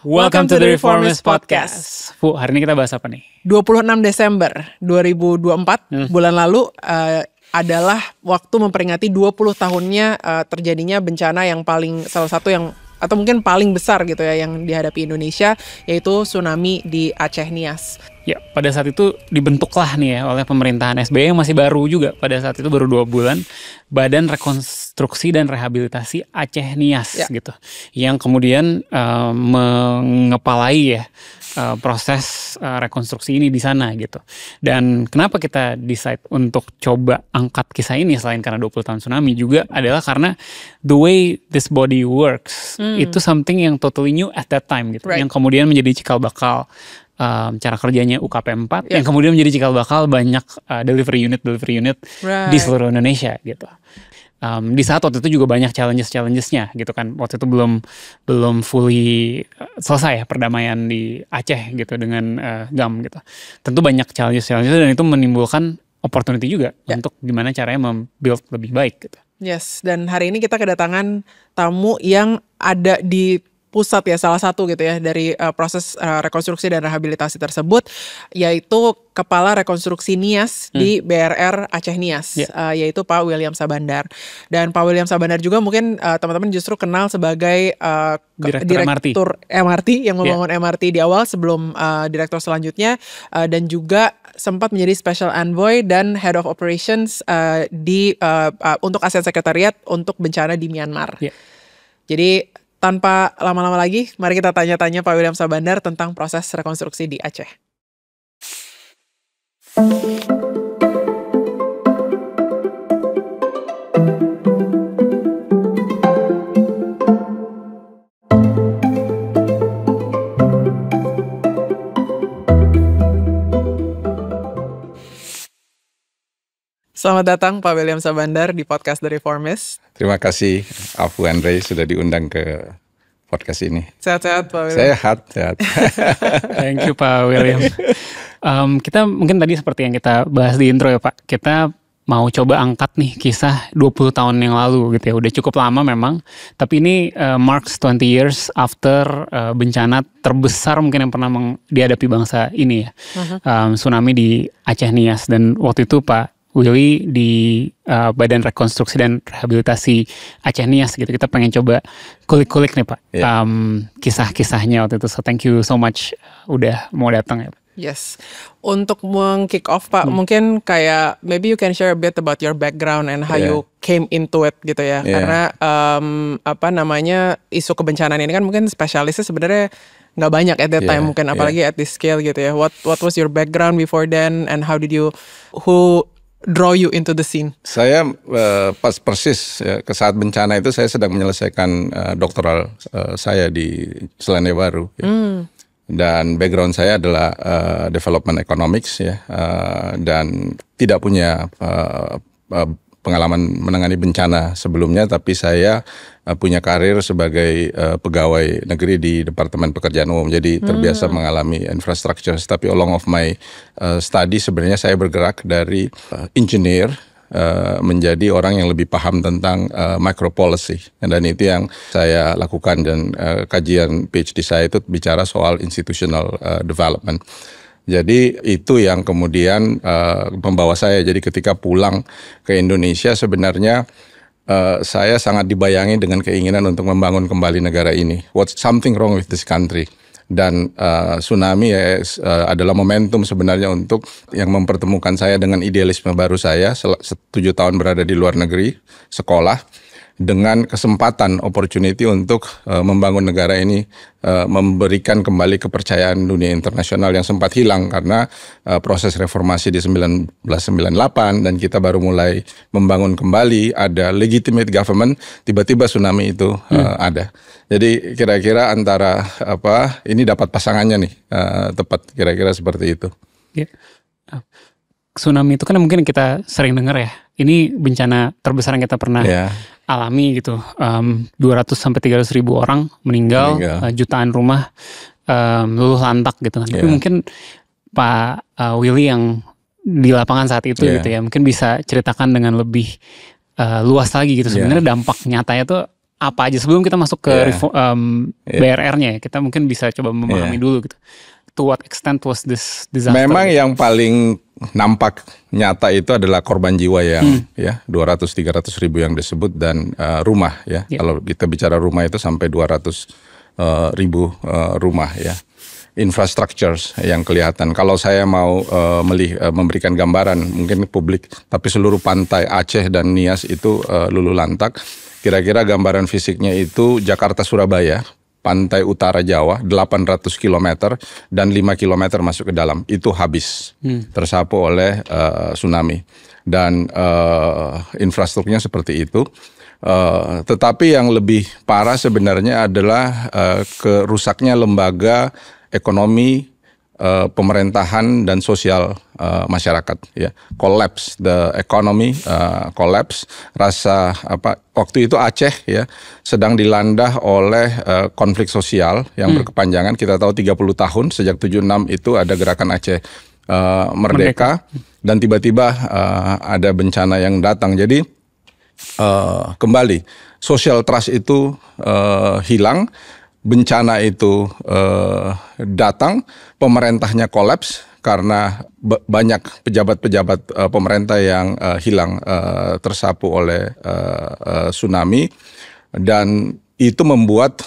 Welcome to the Reformist Podcast. Fu, hari ini kita bahas apa nih? 26 Desember 2024, bulan lalu adalah waktu memperingati 20 tahunnya terjadinya bencana yang salah satu yang atau mungkin paling besar gitu ya yang dihadapi Indonesia, yaitu tsunami di Aceh Nias. Ya, pada saat itu dibentuklah nih ya oleh pemerintahan SBY yang masih baru juga. Pada saat itu baru 2 bulan, Badan Rekonstruksi dan Rehabilitasi Aceh Nias gitu. Yang kemudian mengepalai ya proses rekonstruksi ini di sana gitu. Dan kenapa kita decide untuk coba angkat kisah ini selain karena 20 tahun tsunami juga adalah karena the way this body works itu something yang totally new at that time gitu. Right. Yang kemudian menjadi cikal bakal cara kerjanya UKP 4 yang kemudian menjadi cikal bakal banyak delivery unit di seluruh Indonesia gitu. Di saat waktu itu juga banyak challenges-nya gitu kan. Waktu itu belum fully selesai ya perdamaian di Aceh gitu dengan GAM gitu. Tentu banyak challenges dan itu menimbulkan opportunity juga untuk gimana caranya membuild lebih baik gitu. Yes, dan hari ini kita kedatangan tamu yang ada di pusat ya, salah satu gitu ya dari proses rekonstruksi dan rehabilitasi tersebut, yaitu Kepala Rekonstruksi Nias di BRR Aceh Nias, yaitu Pak William Sabandar. Dan Pak William Sabandar juga mungkin teman-teman justru kenal sebagai Direktur MRT yang membangun MRT di awal sebelum direktur selanjutnya, dan juga sempat menjadi Special Envoy dan Head of Operations untuk ASEAN Secretariat untuk bencana di Myanmar. Jadi tanpa lama-lama lagi, mari kita tanya-tanya Pak William Sabandar tentang proses rekonstruksi di Aceh. Selamat datang Pak William Sabandar di podcast The Reformist. Terima kasih Afu Andre sudah diundang ke podcast ini. Sehat-sehat Pak William. Sehat. Thank you Pak William. Kita mungkin tadi seperti yang kita bahas di intro ya Pak. Kita mau coba angkat nih kisah 20 tahun yang lalu gitu ya. Udah cukup lama memang. Tapi ini marks 20 years after bencana terbesar mungkin yang pernah dihadapi bangsa ini ya. Tsunami di Aceh Nias. Dan waktu itu Pak Willy di Badan Rekonstruksi dan Rehabilitasi Aceh Nias gitu. Kita pengen coba kulik-kulik nih Pak kisah-kisahnya waktu itu. So thank you so much udah mau datang ya Pak. Yes. Untuk meng-kick off Pak, mungkin kayak maybe you can share a bit about your background and how you came into it gitu ya. Karena isu kebencanaan ini kan mungkin spesialisnya sebenarnya nggak banyak at that time mungkin, apalagi at this scale gitu ya. What was your background before then and who draw you into the scene? Saya pas persis ke saat bencana itu saya sedang menyelesaikan doktoral saya di Selandia Baru. Dan background saya adalah development economics ya, dan tidak punya pengalaman menangani bencana sebelumnya, tapi saya punya karir sebagai pegawai negeri di Departemen Pekerjaan Umum, jadi terbiasa mengalami infrastructure. Tapi along of my study sebenarnya saya bergerak dari engineer menjadi orang yang lebih paham tentang micro policy, dan itu yang saya lakukan. Dan kajian PhD saya itu bicara soal institutional development. Jadi itu yang kemudian membawa saya. Jadi ketika pulang ke Indonesia sebenarnya saya sangat dibayangi dengan keinginan untuk membangun kembali negara ini. What's something wrong with this country? Dan tsunami adalah momentum sebenarnya untuk yang mempertemukan saya dengan idealisme baru saya. 7 tahun berada di luar negeri, sekolah, dengan kesempatan opportunity untuk membangun negara ini, memberikan kembali kepercayaan dunia internasional yang sempat hilang karena proses reformasi di 1998, dan kita baru mulai membangun kembali, ada legitimate government, tiba-tiba tsunami itu ada. Jadi kira-kira antara ini dapat pasangannya nih, tepat kira-kira seperti itu. Tsunami itu kan mungkin kita sering dengar ya. Ini bencana terbesar yang kita pernah alami gitu. 200 sampai 300 ribu orang meninggal. Jutaan rumah luluh lantak gitu kan. Tapi mungkin Pak Willy yang di lapangan saat itu gitu ya, mungkin bisa ceritakan dengan lebih luas lagi gitu. Sebenarnya dampak nyatanya tuh apa aja sebelum kita masuk ke BRR-nya ya. Kita mungkin bisa coba memahami dulu gitu. To what extent was this disaster? Memang yang paling nampak nyata itu adalah korban jiwa yang 200-300 ribu yang disebut dan rumah ya. Kalau kita bicara rumah itu sampai 200 ribu rumah ya. Infrastructures yang kelihatan. Kalau saya mau memberikan gambaran mungkin publik, tapi seluruh pantai Aceh dan Nias itu luluh lantak. Kira-kira gambaran fisiknya itu Jakarta Surabaya, pantai utara Jawa 800 km dan 5 km masuk ke dalam itu habis tersapu oleh tsunami dan infrastrukturnya seperti itu. Tetapi yang lebih parah sebenarnya adalah kerusaknya lembaga ekonomi, pemerintahan dan sosial masyarakat ya. Collapse the economy, collapse. Rasa waktu itu Aceh ya sedang dilanda oleh konflik sosial yang berkepanjangan. Kita tahu 30 tahun sejak 76 itu ada gerakan Aceh Merdeka dan tiba-tiba ada bencana yang datang. Jadi kembali social trust itu hilang. Bencana itu datang, pemerintahnya kolaps karena banyak pejabat-pejabat pemerintah yang hilang tersapu oleh tsunami dan itu membuat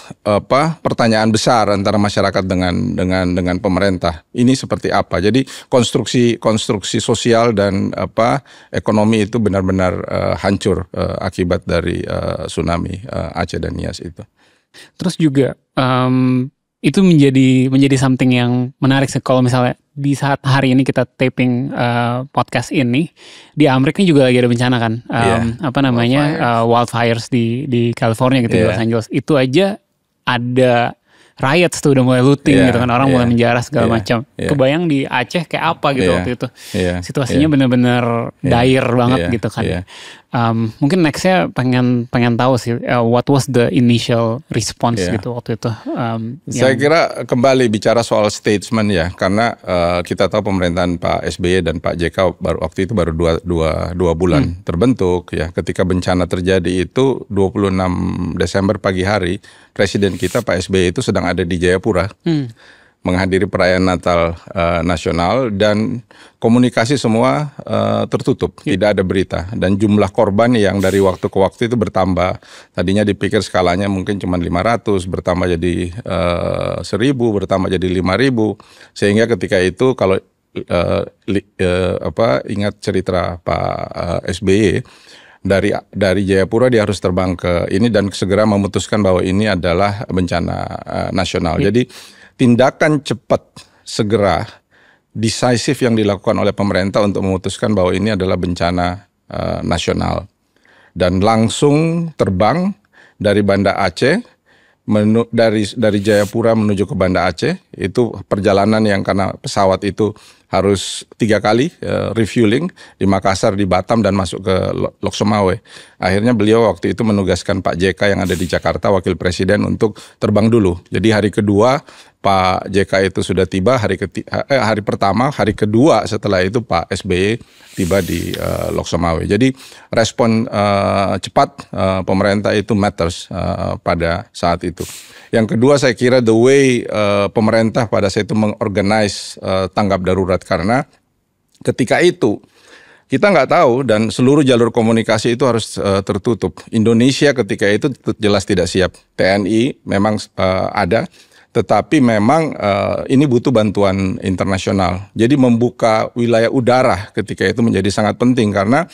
pertanyaan besar antara masyarakat dengan pemerintah. Ini seperti apa? Jadi konstruksi sosial dan ekonomi itu benar-benar hancur akibat dari tsunami Aceh dan Nias itu. Terus juga itu menjadi something yang menarik sih kalau misalnya di saat hari ini kita taping podcast ini di Amerika ini juga lagi ada bencana kan wildfires di California gitu di Los Angeles itu aja ada riots tuh udah mulai looting gitu kan orang mulai menjarah segala macam. Kebayang di Aceh kayak apa gitu waktu itu situasinya benar-benar dire banget gitu kan. Mungkin nextnya pengen tahu sih what was the initial response gitu waktu itu. Saya kira kembali bicara soal statement ya karena kita tahu pemerintahan Pak SBY dan Pak JK waktu itu baru dua bulan terbentuk ya. Ketika bencana terjadi itu 26 Desember pagi hari Presiden kita Pak SBY itu sedang ada di Jayapura. Menghadiri perayaan Natal nasional dan komunikasi semua tertutup, tidak ada berita dan jumlah korban yang dari waktu ke waktu itu bertambah. Tadinya dipikir skalanya mungkin cuma 500, bertambah jadi 1000, bertambah jadi 5000 sehingga ketika itu kalau ingat cerita Pak SBY dari Jayapura dia harus terbang ke ini dan segera memutuskan bahwa ini adalah bencana nasional. Jadi tindakan cepat, segera, decisive yang dilakukan oleh pemerintah untuk memutuskan bahwa ini adalah bencana nasional. Dan langsung terbang dari Banda Aceh, dari Jayapura menuju ke Banda Aceh, itu perjalanan yang karena pesawat itu harus 3 kali refueling di Makassar, di Batam dan masuk ke Lok Sumawe. Akhirnya beliau waktu itu menugaskan Pak JK yang ada di Jakarta, wakil presiden untuk terbang dulu. Jadi hari kedua Pak JK itu sudah tiba, hari pertama, hari kedua setelah itu Pak SBY tiba di Lok Sumawe. Jadi respon cepat pemerintah itu matters pada saat itu. Yang kedua saya kira the way pemerintah pada saat itu mengorganize tanggap darurat karena ketika itu kita nggak tahu dan seluruh jalur komunikasi itu harus tertutup. Indonesia ketika itu jelas tidak siap. TNI memang ada, tetapi memang ini butuh bantuan internasional. Jadi membuka wilayah udara ketika itu menjadi sangat penting karena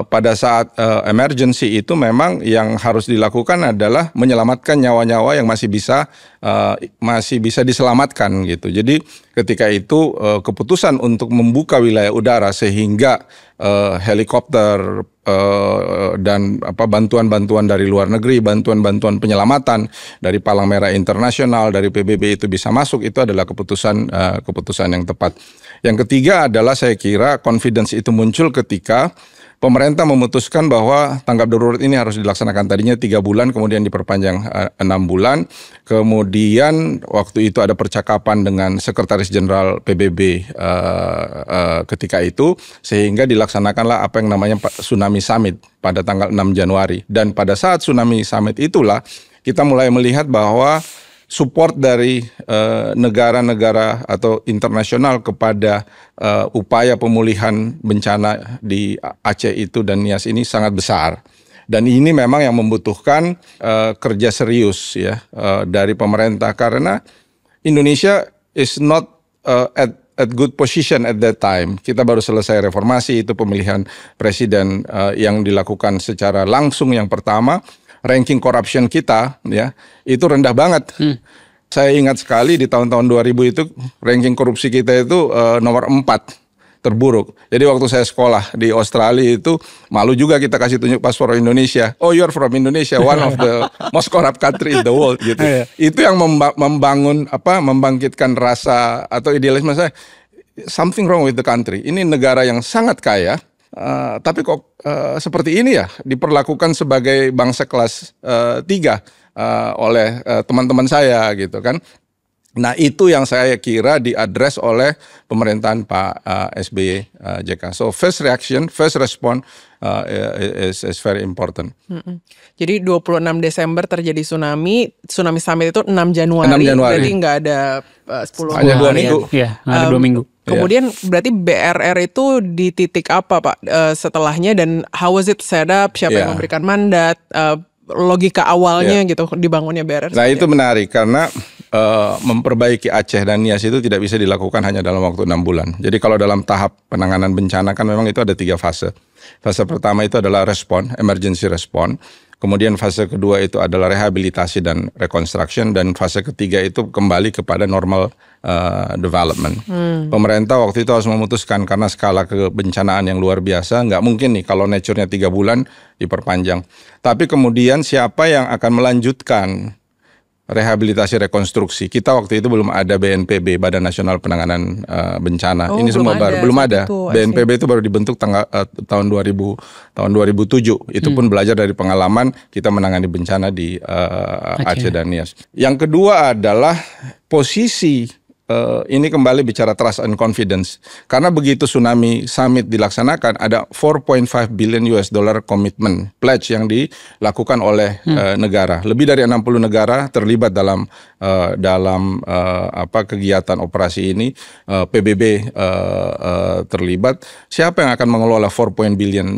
pada saat emergency itu memang yang harus dilakukan adalah menyelamatkan nyawa-nyawa yang masih bisa diselamatkan gitu. Jadi ketika itu keputusan untuk membuka wilayah udara sehingga helikopter dan bantuan-bantuan dari luar negeri, bantuan-bantuan penyelamatan dari Palang Merah Internasional, dari PBB itu bisa masuk, itu adalah keputusan yang tepat. Yang ketiga adalah saya kira confidence itu muncul ketika pemerintah memutuskan bahwa tanggap darurat ini harus dilaksanakan tadinya 3 bulan, kemudian diperpanjang 6 bulan. Kemudian waktu itu ada percakapan dengan Sekretaris Sekretaris Jenderal PBB ketika itu, sehingga dilaksanakanlah apa yang namanya Tsunami Summit pada tanggal 6 Januari. Dan pada saat Tsunami Summit itulah kita mulai melihat bahwa support dari negara-negara atau internasional kepada upaya pemulihan bencana di Aceh itu dan Nias ini sangat besar. Dan ini memang yang membutuhkan kerja serius ya dari pemerintah, karena Indonesia is not at good position at that time. Kita baru selesai reformasi, itu pemilihan presiden yang dilakukan secara langsung yang pertama. Ranking corruption kita ya itu rendah banget. Saya ingat sekali di tahun-tahun 2000 itu ranking korupsi kita itu nomor 4 terburuk. Jadi waktu saya sekolah di Australia itu malu juga kita kasih tunjuk paspor Indonesia. Oh, you're from Indonesia, one of the most corrupt country in the world gitu. Itu yang membangkitkan rasa atau idealisme saya. Something wrong with the country. Ini negara yang sangat kaya. Tapi kok seperti ini ya diperlakukan sebagai bangsa kelas 3 oleh teman-teman saya gitu kan. Nah itu yang saya kira diadres oleh pemerintahan Pak SBY JK. So first reaction, first response is very important. Jadi 26 Desember terjadi tsunami summit itu 6 Januari. 6 Januari. Berarti nggak ada 10 Hanya 2 hari. minggu. Iya, ada 2 minggu. Kemudian berarti BRR itu di titik apa Pak setelahnya, dan how was it set up, siapa yang memberikan mandat, logika awalnya gitu dibangunnya BRR? Nah itu menarik karena memperbaiki Aceh dan Nias itu tidak bisa dilakukan hanya dalam waktu 6 bulan. Jadi kalau dalam tahap penanganan bencana kan memang itu ada 3 fase. Fase pertama itu adalah respon, emergency respon. Kemudian fase kedua itu adalah rehabilitasi dan reconstruction, dan fase ketiga itu kembali kepada normal development. Pemerintah waktu itu harus memutuskan karena skala kebencanaan yang luar biasa, nggak mungkin nih kalau nature-nya 3 bulan diperpanjang. Tapi kemudian siapa yang akan melanjutkan rehabilitasi rekonstruksi? Kita waktu itu belum ada BNPB, Badan Nasional Penanganan Bencana. Ini semua baru belum ada. BNPB itu baru dibentuk tahun 2007. Itu pun belajar dari pengalaman kita menangani bencana di Aceh dan Nias. Yang kedua adalah posisi. Ini kembali bicara trust and confidence. Karena begitu Tsunami Summit dilaksanakan, ada 4.5 billion US dollar commitment pledge yang dilakukan oleh negara. Lebih dari 60 negara terlibat dalam kegiatan operasi ini. PBB terlibat. Siapa yang akan mengelola 4 billion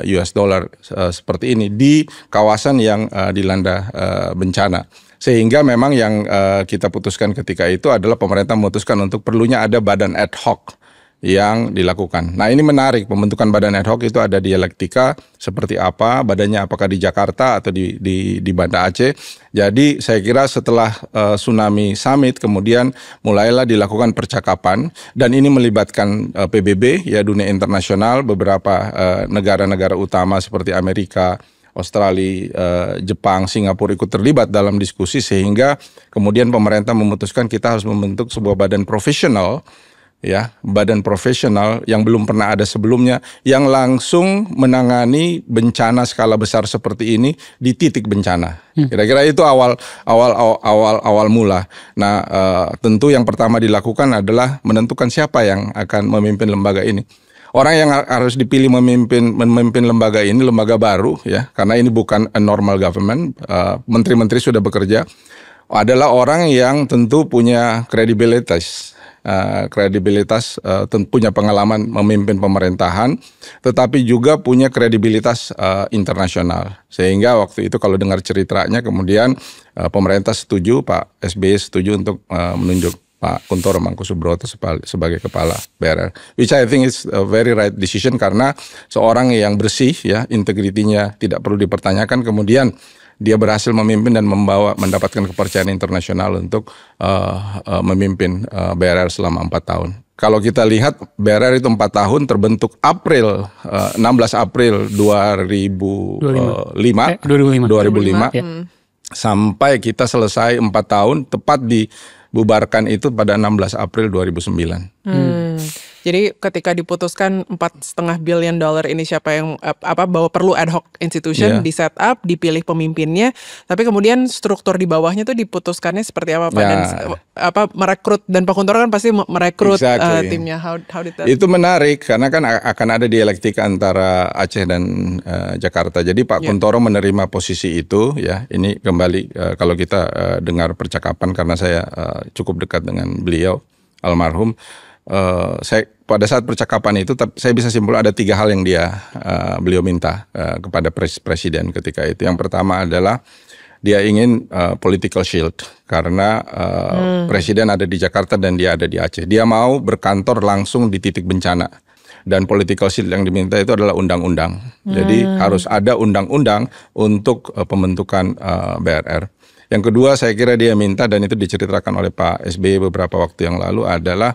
US dollar seperti ini di kawasan yang dilanda bencana? Sehingga memang yang kita putuskan ketika itu adalah pemerintah memutuskan untuk perlunya ada badan ad hoc yang dilakukan. Nah ini menarik, pembentukan badan ad hoc itu ada dialektika seperti apa, badannya apakah di Jakarta atau di Banda Aceh. Jadi saya kira setelah Tsunami Summit kemudian mulailah dilakukan percakapan, dan ini melibatkan PBB, ya dunia internasional, beberapa negara-negara utama seperti Amerika, Australia, Jepang, Singapura ikut terlibat dalam diskusi, sehingga kemudian pemerintah memutuskan kita harus membentuk sebuah badan profesional, ya, badan profesional yang belum pernah ada sebelumnya, yang langsung menangani bencana skala besar seperti ini di titik bencana. Kira-kira itu awal mula. Nah, tentu yang pertama dilakukan adalah menentukan siapa yang akan memimpin lembaga ini. Orang yang harus dipilih memimpin lembaga ini, lembaga baru ya, karena ini bukan a normal government, menteri-menteri sudah bekerja, adalah orang yang tentu punya kredibilitas, punya pengalaman memimpin pemerintahan, tetapi juga punya kredibilitas internasional. Sehingga waktu itu kalau dengar ceritanya kemudian pemerintah setuju, Pak SBY setuju untuk menunjuk Pak Kuntoro Mangkusubroto sebagai kepala BRR, which I think is a very right decision, karena seorang yang bersih ya, integritinya tidak perlu dipertanyakan, kemudian dia berhasil memimpin dan mendapatkan kepercayaan internasional untuk memimpin BRR selama 4 tahun. Kalau kita lihat BRR itu 4 tahun, terbentuk 16 April 2005. Sampai kita selesai 4 tahun, tepat dibubarkan itu pada 16 April 2009. Jadi ketika diputuskan $4,5 billion ini siapa yang bahwa perlu ad hoc institution di set up, dipilih pemimpinnya, tapi kemudian struktur di bawahnya tuh diputuskannya seperti apa Pak? Dan merekrut, dan Pak Kuntoro kan pasti merekrut timnya. How did that? Itu menarik karena kan akan ada dialektika antara Aceh dan Jakarta. Jadi Pak Kuntoro menerima posisi itu ya. Ini kembali kalau kita dengar percakapan, karena saya cukup dekat dengan beliau almarhum, saya pada saat percakapan itu saya bisa simpulkan ada 3 hal yang beliau minta kepada presiden ketika itu. Yang pertama adalah dia ingin political shield karena presiden ada di Jakarta dan dia ada di Aceh. Dia mau berkantor langsung di titik bencana. Dan political shield yang diminta itu adalah undang-undang. Jadi harus ada undang-undang untuk pembentukan BRR. Yang kedua saya kira dia minta, dan itu diceritakan oleh Pak SBY beberapa waktu yang lalu, adalah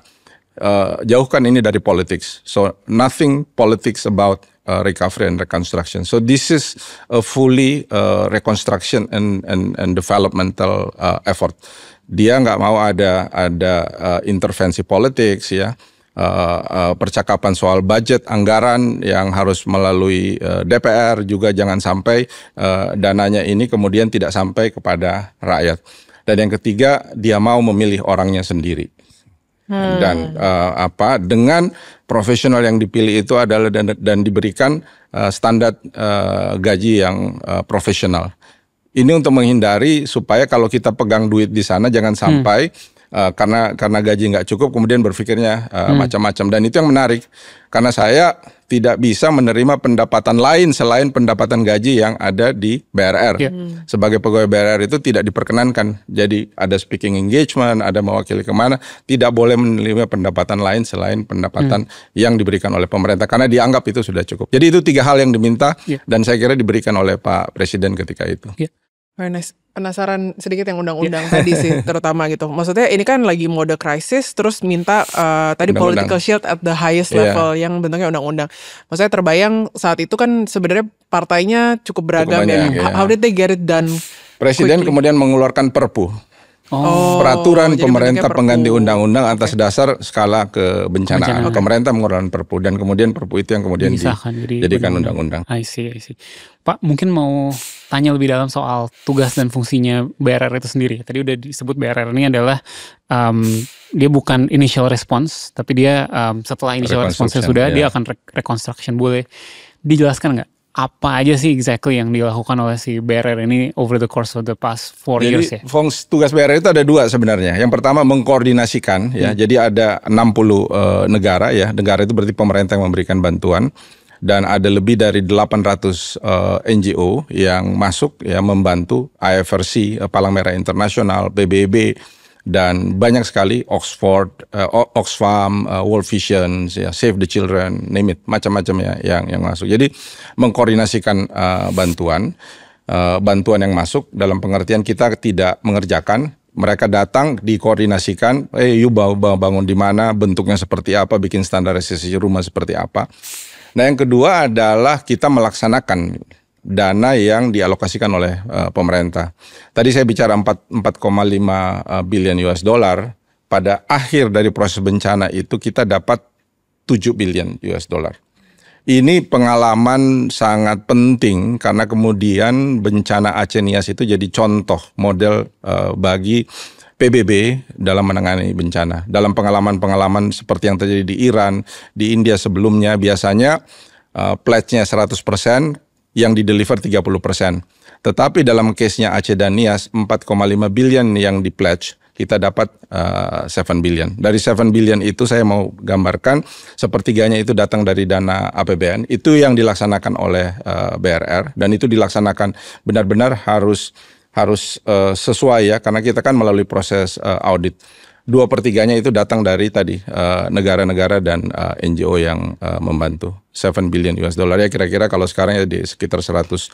jauhkan ini dari politics. So nothing politics about recovery and reconstruction. So this is a fully reconstruction and developmental effort. Dia nggak mau ada intervensi politics ya. Percakapan soal budget, anggaran yang harus melalui DPR juga jangan sampai dananya ini kemudian tidak sampai kepada rakyat. Dan yang ketiga, dia mau memilih orangnya sendiri. Dan dengan profesional yang dipilih itu adalah dan diberikan standar gaji yang profesional. Ini untuk menghindari supaya kalau kita pegang duit di sana jangan sampai karena gaji nggak cukup kemudian berpikirnya macam-macam. Dan itu yang menarik karena saya tidak bisa menerima pendapatan lain selain pendapatan gaji yang ada di BRR. Sebagai pegawai BRR itu tidak diperkenankan. Jadi ada speaking engagement, ada mewakili kemana, tidak boleh menerima pendapatan lain selain pendapatan yang diberikan oleh pemerintah karena dianggap itu sudah cukup. Jadi itu 3 hal yang diminta dan saya kira diberikan oleh Pak Presiden ketika itu. Very nice. Penasaran sedikit yang undang-undang tadi sih terutama gitu. Maksudnya ini kan lagi mode krisis terus minta tadi political shield at the highest level yang bentuknya undang-undang. Maksudnya terbayang saat itu kan sebenarnya partainya cukup beragam How did they get it done? Presiden kemudian mengeluarkan Perpu. Peraturan pemerintah pengganti undang-undang atas dasar skala kebencanaan. Pemerintah mengeluarkan Perpu dan kemudian Perpu itu yang kemudian dijadikan undang-undang. I see. Pak, mungkin mau tanya lebih dalam soal tugas dan fungsinya BRR itu sendiri. Tadi udah disebut BRR ini adalah dia bukan initial response, tapi dia setelah initial response sudah dia akan reconstruction. Boleh dijelaskan nggak? Apa aja sih exactly yang dilakukan oleh si BRR ini over the course of the past 4 years ya? Fungsi tugas BRR itu ada 2 sebenarnya. Yang pertama mengkoordinasikan ya. Jadi ada 60 negara ya. Negara itu berarti pemerintah yang memberikan bantuan dan ada lebih dari 800 NGO yang masuk ya membantu IFRC, Palang Merah Internasional, PBB dan banyak sekali Oxfam, World Vision, ya, Save the Children, name it, macam-macam ya yang masuk. Jadi mengkoordinasikan bantuan yang masuk dalam pengertian kita tidak mengerjakan, mereka datang dikoordinasikan, yuk bangun di mana, bentuknya seperti apa, bikin standarisasi rumah seperti apa. Nah yang kedua adalah kita melaksanakan dana yang dialokasikan oleh pemerintah. Tadi saya bicara 4,5 billion US dollar. Pada akhir dari proses bencana itu kita dapat 7 billion US dollar. Ini pengalaman sangat penting karena kemudian bencana Aceh Nias itu jadi contoh model bagi PBB dalam menangani bencana. Dalam pengalaman-pengalaman seperti yang terjadi di Iran, di India sebelumnya biasanya pledge-nya 100%, yang di-deliver 30%. Tetapi dalam case-nya Aceh dan Nias, 4,5 billion yang di-pledge, kita dapat 7 billion. Dari 7 billion itu saya mau gambarkan, sepertiganya itu datang dari dana APBN. Itu yang dilaksanakan oleh BRR, dan itu dilaksanakan benar-benar harus sesuai ya, karena kita kan melalui proses audit. 2/3 itu datang dari tadi negara-negara dan NGO yang membantu. 7 billion US dollar ya kira-kira kalau sekarang ya di sekitar 110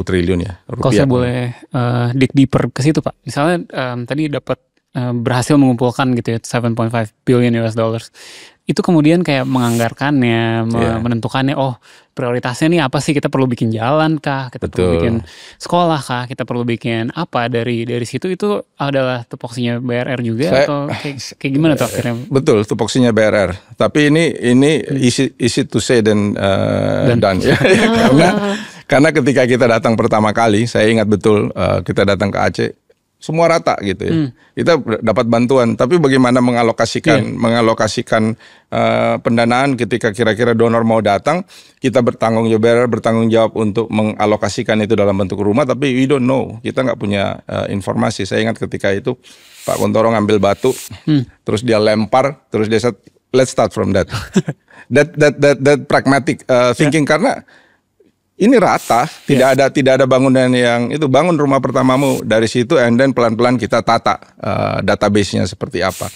triliun ya rupiah. Kalau saya boleh dig deeper ke situ Pak. Misalnya tadi dapat berhasil mengumpulkan gitu ya 7.5 billion US dollars. itu kemudian kayak menganggarkannya, Iya. menentukannya, oh prioritasnya nih apa sih, kita perlu bikin jalan kah, kita perlu Betul. bikin sekolah kah, kita perlu bikin apa, dari situ itu adalah tupoksinya BRR juga atau kayak gimana tuh akhirnya? Betul, tupoksinya BRR. Tapi ini easy to say dan done ya. Karena ketika kita datang pertama kali, saya ingat betul kita datang ke Aceh, semua rata gitu ya. Kita dapat bantuan, tapi bagaimana mengalokasikan pendanaan ketika kira-kira donor mau datang, kita bertanggung jawab untuk mengalokasikan itu dalam bentuk rumah, tapi we don't know, kita nggak punya informasi. Saya ingat ketika itu Pak Kuntoro ngambil batu, terus dia lempar, terus dia let's start from that. that pragmatic thinking, karena ini rata, tidak ada bangunan yang itu, bangun rumah pertamamu dari situ, and then pelan-pelan kita tata database-nya seperti apa.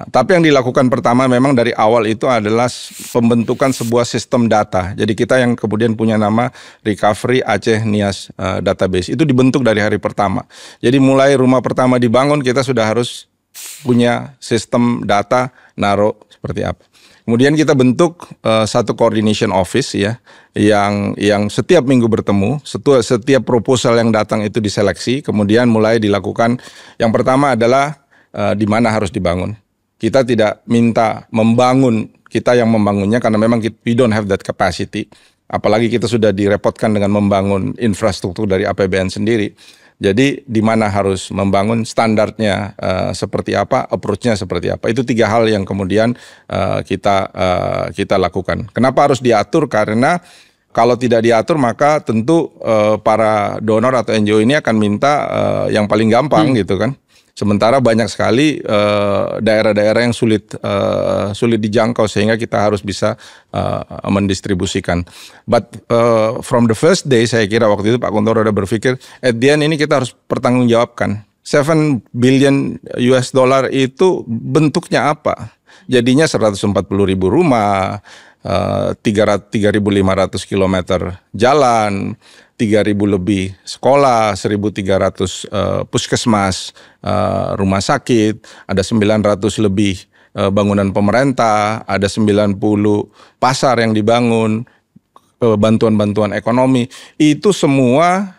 Tapi yang dilakukan pertama memang dari awal itu adalah pembentukan sebuah sistem data. Jadi kita yang kemudian punya nama Recovery Aceh Nias Database. Itu dibentuk dari hari pertama. Jadi mulai rumah pertama dibangun, kita sudah harus punya sistem data naruh seperti apa. Kemudian kita bentuk satu coordination office ya, yang setiap minggu bertemu, setiap proposal yang datang itu diseleksi, kemudian mulai dilakukan. Yang pertama adalah di mana harus dibangun. Kita tidak minta membangun, kita yang membangunnya, karena memang we don't have that capacity. Apalagi kita sudah direpotkan dengan membangun infrastruktur dari APBN sendiri. Jadi di mana harus membangun, standarnya seperti apa, approach-nya seperti apa. Itu 3 hal yang kemudian kita lakukan. Kenapa harus diatur? Karena kalau tidak diatur maka tentu para donor atau NGO ini akan minta yang paling gampang gitu kan. Sementara banyak sekali daerah-daerah yang sulit dijangkau, sehingga kita harus bisa mendistribusikan. But from the first day, saya kira waktu itu Pak Kuntoro udah berpikir, at the end ini kita harus pertanggungjawabkan. $7 billion itu bentuknya apa? Jadinya 140.000 rumah, 3.500 kilometer jalan, 3.000 lebih sekolah, 1.300 puskesmas, rumah sakit, ada 900 lebih bangunan pemerintah, ada 90 pasar yang dibangun, bantuan-bantuan ekonomi. Itu semua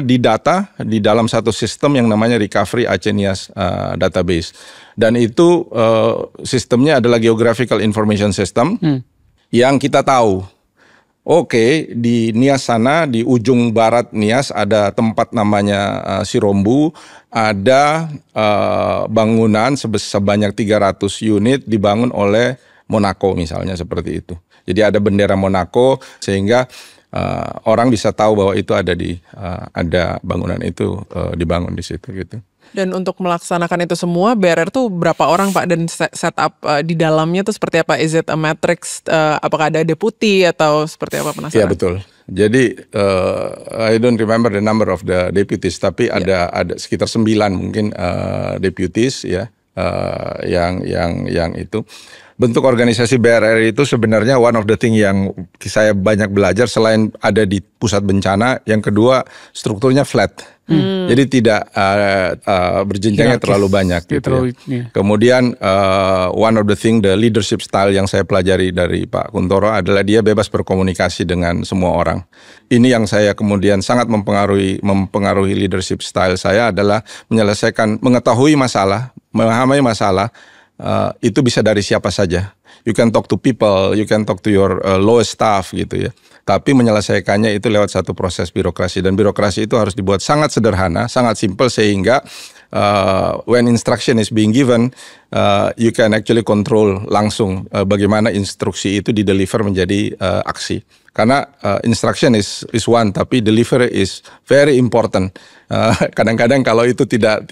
didata di dalam satu sistem yang namanya Recovery Aceh Nias Database. Dan itu sistemnya adalah Geographical Information System yang kita tahu. Oke, di Nias sana, di ujung barat Nias ada tempat namanya Sirombu, ada bangunan sebanyak 300 unit dibangun oleh Monaco misalnya, seperti itu. Jadi ada bendera Monaco, sehingga orang bisa tahu bahwa itu ada bangunan itu dibangun di situ gitu. Dan untuk melaksanakan itu semua, BRR tuh berapa orang Pak, dan setup di dalamnya tuh seperti apa? Is it a matrix? Apakah ada deputi atau seperti apa, penasaran? Ya betul. Jadi I don't remember the number of the deputies, tapi ada sekitar 9 mungkin deputies ya, yang itu. Bentuk organisasi BRR itu sebenarnya one of the thing yang saya banyak belajar, selain ada di pusat bencana, yang kedua strukturnya flat. Jadi tidak berjenjangnya terlalu banyak gitu ya. Kemudian one of the thing, the leadership style yang saya pelajari dari Pak Kuntoro adalah dia bebas berkomunikasi dengan semua orang. Ini yang saya kemudian sangat mempengaruhi leadership style saya, adalah mengetahui masalah, memahami masalah. Itu bisa dari siapa saja. You can talk to people, you can talk to your lowest staff gitu ya. Tapi menyelesaikannya itu lewat satu proses birokrasi, dan birokrasi itu harus dibuat sangat sederhana, sangat simple, sehingga when instruction is being given, you can actually control langsung bagaimana instruksi itu dideliver menjadi aksi. Karena instruction is one, tapi delivery is very important. Kadang-kadang kalau itu tidak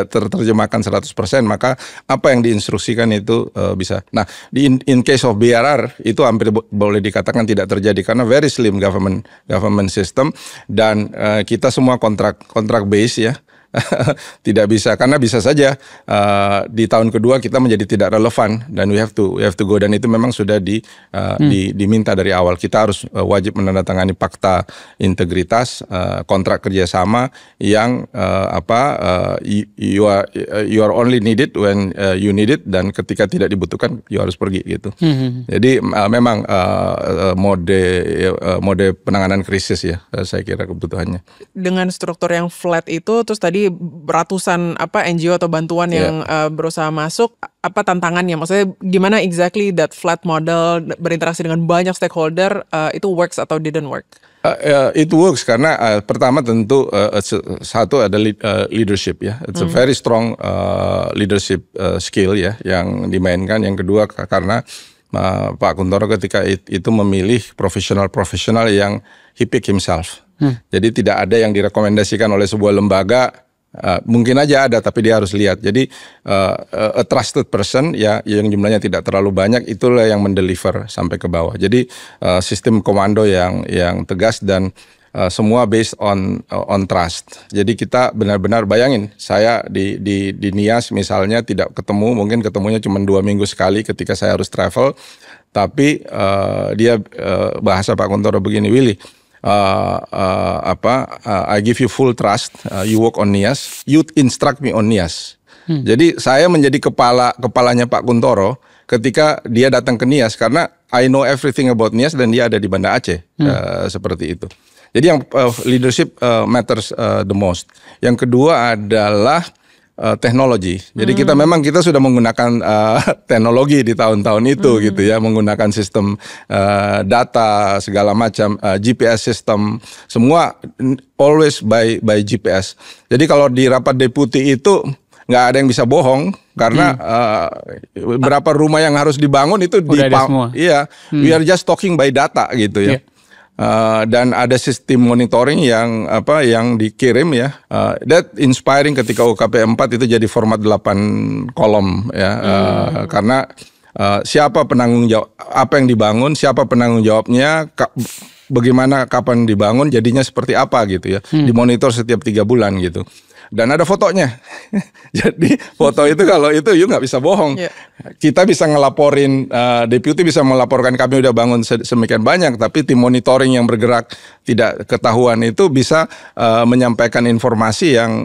terterjemahkan 100%, maka apa yang diinstruksikan itu bisa. Nah, in case of BRR itu hampir boleh dikatakan tidak terjadi, karena very slim government system, dan kita semua kontrak base ya. tidak bisa, karena bisa saja di tahun kedua kita menjadi tidak relevan dan we have to go, dan itu memang sudah diminta dari awal. Kita harus wajib menandatangani fakta integritas, kontrak kerjasama yang you are only needed when you need it, dan ketika tidak dibutuhkan you harus pergi gitu. Jadi memang mode penanganan krisis ya, saya kira kebutuhannya. Dengan struktur yang flat itu, terus tadi ratusan NGO atau bantuan yang berusaha masuk, apa tantangannya? Maksudnya gimana exactly that flat model berinteraksi dengan banyak stakeholder itu works atau didn't work? It works karena pertama tentu satu ada leadership ya, it's a very strong leadership skill ya yang dimainkan. Yang kedua karena Pak Kuntoro ketika itu memilih profesional yang he pick himself. Jadi tidak ada yang direkomendasikan oleh sebuah lembaga. Mungkin aja ada, tapi dia harus lihat. Jadi a trusted person ya, yang jumlahnya tidak terlalu banyak, itulah yang mendeliver sampai ke bawah. Jadi sistem komando yang tegas dan semua based on trust. Jadi kita benar-benar bayangin, saya di NIAS misalnya tidak ketemu, mungkin ketemunya cuma 2 minggu sekali ketika saya harus travel. Tapi dia bahasa Pak Kuntoro begini, Willy, I give you full trust, you work on NIAS, you instruct me on NIAS. Jadi saya menjadi kepalanya Pak Kuntoro ketika dia datang ke NIAS, karena I know everything about NIAS dan dia ada di Banda Aceh, seperti itu. Jadi yang leadership matters the most. Yang kedua adalah teknologi. Jadi kita sudah menggunakan teknologi di tahun-tahun itu gitu ya, menggunakan sistem data segala macam, GPS system, semua always by GPS. Jadi kalau di rapat deputi itu nggak ada yang bisa bohong karena berapa rumah yang harus dibangun itu iya, we are just talking by data gitu ya. Dan ada sistem monitoring yang dikirim ya. That inspiring ketika UKP 4 itu jadi format 8 kolom ya. Karena siapa penanggung jawab, apa yang dibangun, siapa penanggung jawabnya, bagaimana, kapan dibangun, jadinya seperti apa gitu ya. Dimonitor setiap 3 bulan gitu. Dan ada fotonya. Jadi foto itu kalau itu you nggak bisa bohong. Kita bisa ngelaporin, deputi bisa melaporkan kami udah bangun semikian banyak, tapi tim monitoring yang bergerak tidak ketahuan itu bisa menyampaikan informasi yang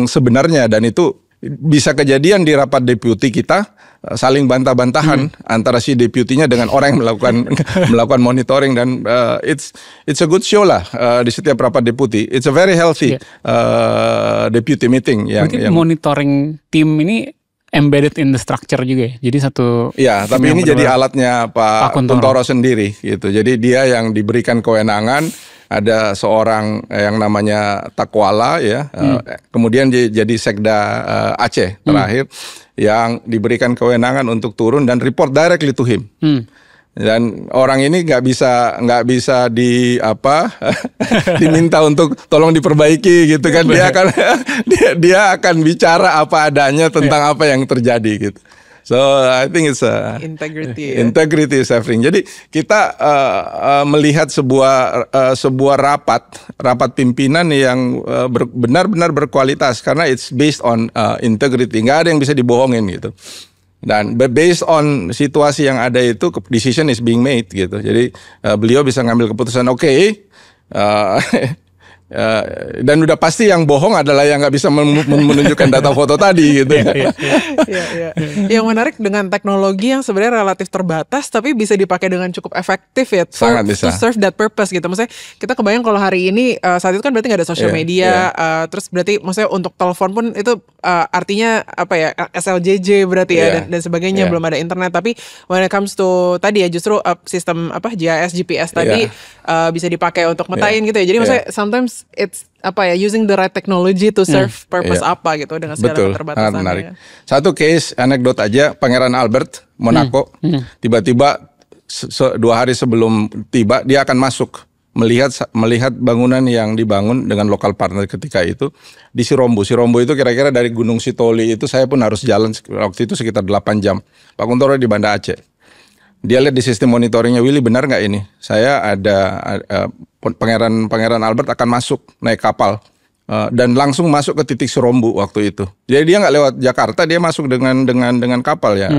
sebenarnya, dan itu bisa kejadian di rapat deputi kita saling bantah-bantahan antara si deputinya dengan orang yang melakukan monitoring, dan it's a good show lah di setiap rapat deputi. It's a very healthy deputy meeting yang monitoring tim ini embedded in the structure juga ya. Jadi satu. Ya, tapi ini jadi alatnya Pak Kuntoro sendiri gitu. Jadi dia yang diberikan kewenangan. Ada seorang yang namanya Takwala ya, kemudian jadi Sekda Aceh terakhir, yang diberikan kewenangan untuk turun dan report directly to him. Dan orang ini nggak bisa diminta untuk tolong diperbaiki gitu kan. Dia akan bicara apa adanya tentang apa yang terjadi gitu. So I think it's integrity is everything. Jadi kita melihat sebuah rapat pimpinan yang benar-benar berkualitas karena it's based on integrity. Nggak ada yang bisa dibohongin gitu. Dan based on situasi yang ada itu, decision is being made gitu. Jadi beliau bisa ngambil keputusan dan udah pasti yang bohong adalah yang nggak bisa menunjukkan data foto tadi gitu. Yang menarik dengan teknologi yang sebenarnya relatif terbatas tapi bisa dipakai dengan cukup efektif ya, sangat bisa. To serve that purpose gitu. Maksudnya kita kebayang kalau hari ini saat itu kan berarti nggak ada social media, terus berarti maksudnya untuk telepon pun itu artinya SLJJ berarti dan sebagainya, belum ada internet. Tapi when it comes to tadi ya justru sistem GIS GPS tadi bisa dipakai untuk metain gitu ya. Jadi maksudnya sometimes it's using the right technology to serve purpose gitu dengan segala keterbatasannya. Menarik. Satu case anekdot aja, Pangeran Albert Monaco tiba-tiba 2 hari sebelum tiba dia akan masuk melihat bangunan yang dibangun dengan lokal partner ketika itu di Sirombo. Sirombo itu kira-kira dari Gunung Sitoli itu saya pun harus jalan waktu itu sekitar 8 jam. Pak Kuntoro di Banda Aceh. Dia lihat di sistem monitoringnya, Willy benar nggak ini? Saya ada Pangeran Albert akan masuk naik kapal dan langsung masuk ke titik Serombu waktu itu. Jadi dia nggak lewat Jakarta, dia masuk dengan kapal ya.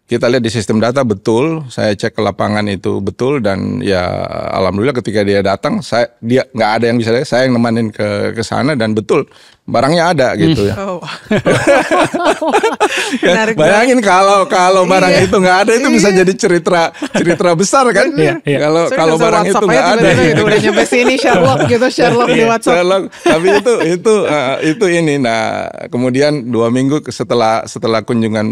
Kita lihat di sistem data betul, saya cek ke lapangan itu betul, dan ya alhamdulillah ketika dia datang, dia nggak ada yang bisa saya yang nemanin ke sana, dan betul barangnya ada gitu ya. Ya, bayangin kalau barang itu nggak ada, itu bisa jadi cerita besar kan? Kalau barang itu nggak ada, gitu, udah nyampe sini Sherlock di WhatsApp. Sherlock. Tapi itu ini. Nah kemudian 2 minggu setelah kunjungan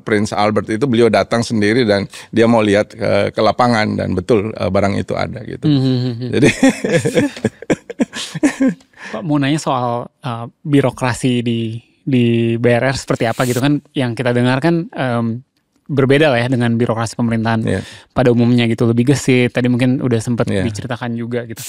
Prince Albert itu, beliau datang sendiri dan dia mau lihat ke lapangan, dan betul barang itu ada gitu. Jadi Pak, mau nanya soal birokrasi di BRR seperti apa gitu kan, yang kita dengar kan berbeda lah ya dengan birokrasi pemerintahan pada umumnya gitu, lebih gesit. Tadi mungkin udah sempat diceritakan juga gitu.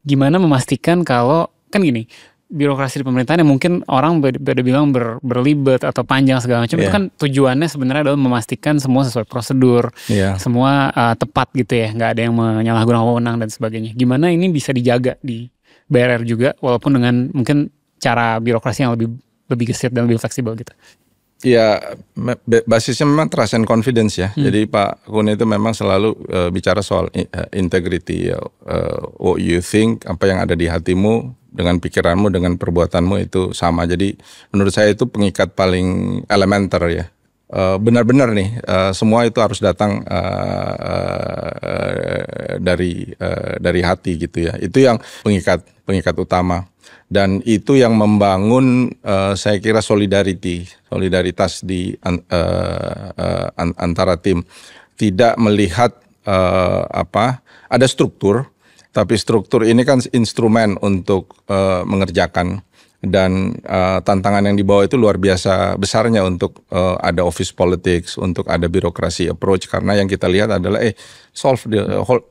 Gimana memastikan kalau, kan gini, birokrasi di pemerintahan yang mungkin orang pada bilang berlibat atau panjang segala macam, itu kan tujuannya sebenarnya adalah memastikan semua sesuai prosedur, semua tepat gitu ya, nggak ada yang menyalahgunakan wewenang dan sebagainya. Gimana ini bisa dijaga di BRR juga, walaupun dengan mungkin cara birokrasi yang lebih gesit dan lebih fleksibel gitu? Ya, basisnya memang trust and confidence ya. Jadi Pak Kun itu memang selalu bicara soal integrity ya. What you think, apa yang ada di hatimu, dengan pikiranmu, dengan perbuatanmu itu sama. Jadi menurut saya itu pengikat paling elementer ya. Benar-benar nih, semua itu harus datang dari hati gitu ya. Itu yang pengikat utama. Dan itu yang membangun saya kira solidaritas di antara tim. Tidak melihat ada struktur, tapi struktur ini kan instrumen untuk mengerjakan. Dan tantangan yang dibawa itu luar biasa besarnya untuk ada office politics, untuk ada birokrasi approach, karena yang kita lihat adalah solve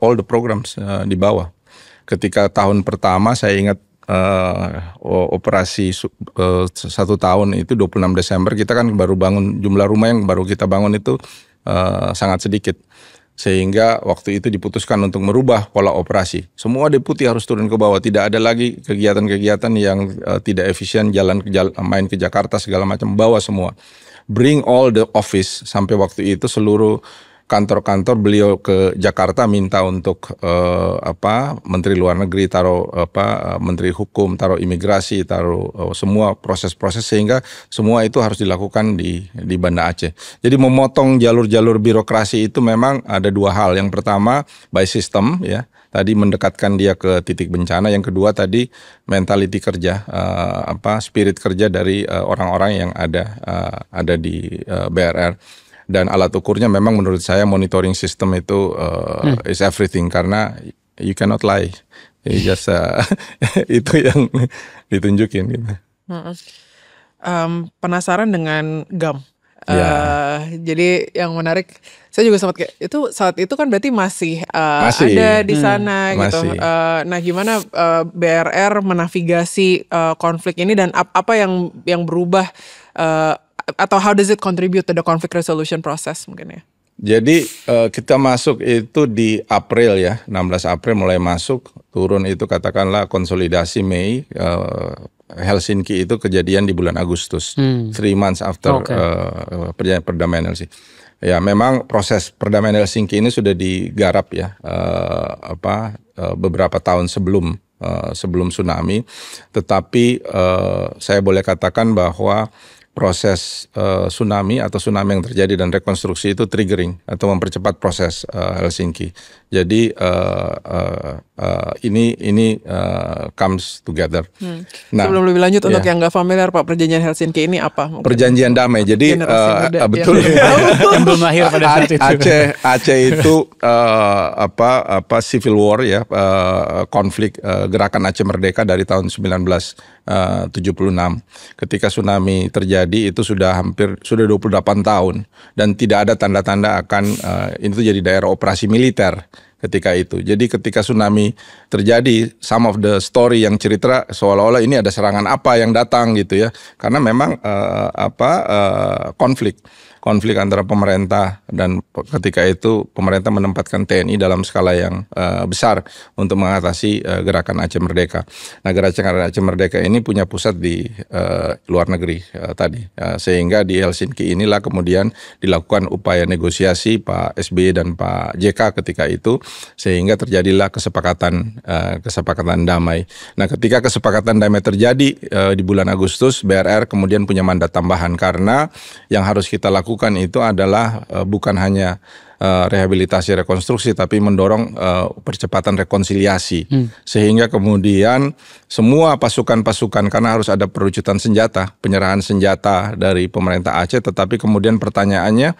all the programs di bawah. Ketika tahun pertama saya ingat operasi 1 tahun itu 26 Desember, kita kan baru bangun, jumlah rumah yang baru kita bangun itu sangat sedikit. Sehingga waktu itu diputuskan untuk merubah pola operasi. Semua deputi harus turun ke bawah. Tidak ada lagi kegiatan-kegiatan yang tidak efisien, main ke Jakarta segala macam, bawa semua. Bring all the office. Sampai waktu itu seluruh kantor-kantor beliau ke Jakarta minta untuk Menteri Luar Negeri taruh Menteri Hukum, taruh imigrasi, taruh semua proses-proses, sehingga semua itu harus dilakukan di Banda Aceh. Jadi memotong jalur-jalur birokrasi itu memang ada 2 hal. Yang pertama by system ya, tadi mendekatkan dia ke titik bencana. Yang kedua tadi mentality kerja, spirit kerja dari orang-orang yang ada di BRR. Dan alat ukurnya memang menurut saya monitoring system itu is everything, karena you cannot lie. Jadi just itu yang ditunjukin gitu. Penasaran dengan GAM. Jadi yang menarik, saya juga sempat kayak itu, saat itu kan berarti masih ada di sana gitu. Nah gimana BRR menavigasi konflik ini, dan apa yang berubah, atau how does it contribute to the conflict resolution process mungkin ya? Jadi kita masuk itu di April ya, 16 April mulai masuk, turun itu katakanlah konsolidasi Mei, Helsinki itu kejadian di bulan Agustus, 3 months after perjanjian perdamaian Helsinki. Ya memang proses perdamaian Helsinki ini sudah digarap ya, beberapa tahun sebelum tsunami, tetapi saya boleh katakan bahwa proses tsunami yang terjadi dan rekonstruksi itu triggering atau mempercepat proses Helsinki. Jadi ini comes together. Nah, sebelum lebih lanjut, untuk yang nggak familiar Pak, perjanjian Helsinki ini apa? Mungkin perjanjian damai. Jadi betul. Yang belum lahir pada saat itu. Aceh itu civil war ya, konflik gerakan Aceh Merdeka dari tahun 1976. Ketika tsunami terjadi itu sudah 28 tahun, dan tidak ada tanda-tanda akan itu jadi daerah operasi militer ketika itu. Jadi ketika tsunami terjadi, some of the story yang cerita seolah-olah ini ada serangan apa yang datang gitu ya, karena memang konflik konflik antara pemerintah dan ketika itu pemerintah menempatkan TNI dalam skala yang besar untuk mengatasi gerakan Aceh Merdeka. Nah, gerakan Aceh Merdeka ini punya pusat di luar negeri tadi, sehingga di Helsinki inilah kemudian dilakukan upaya negosiasi Pak SBY dan Pak JK ketika itu, sehingga terjadilah kesepakatan damai. Nah, ketika kesepakatan damai terjadi di bulan Agustus, BRR kemudian punya mandat tambahan karena yang harus kita lakukan itu adalah bukan hanya rehabilitasi rekonstruksi tapi mendorong percepatan rekonsiliasi sehingga kemudian semua pasukan-pasukan, karena harus ada perucutan senjata, penyerahan senjata dari pemerintah Aceh, tetapi kemudian pertanyaannya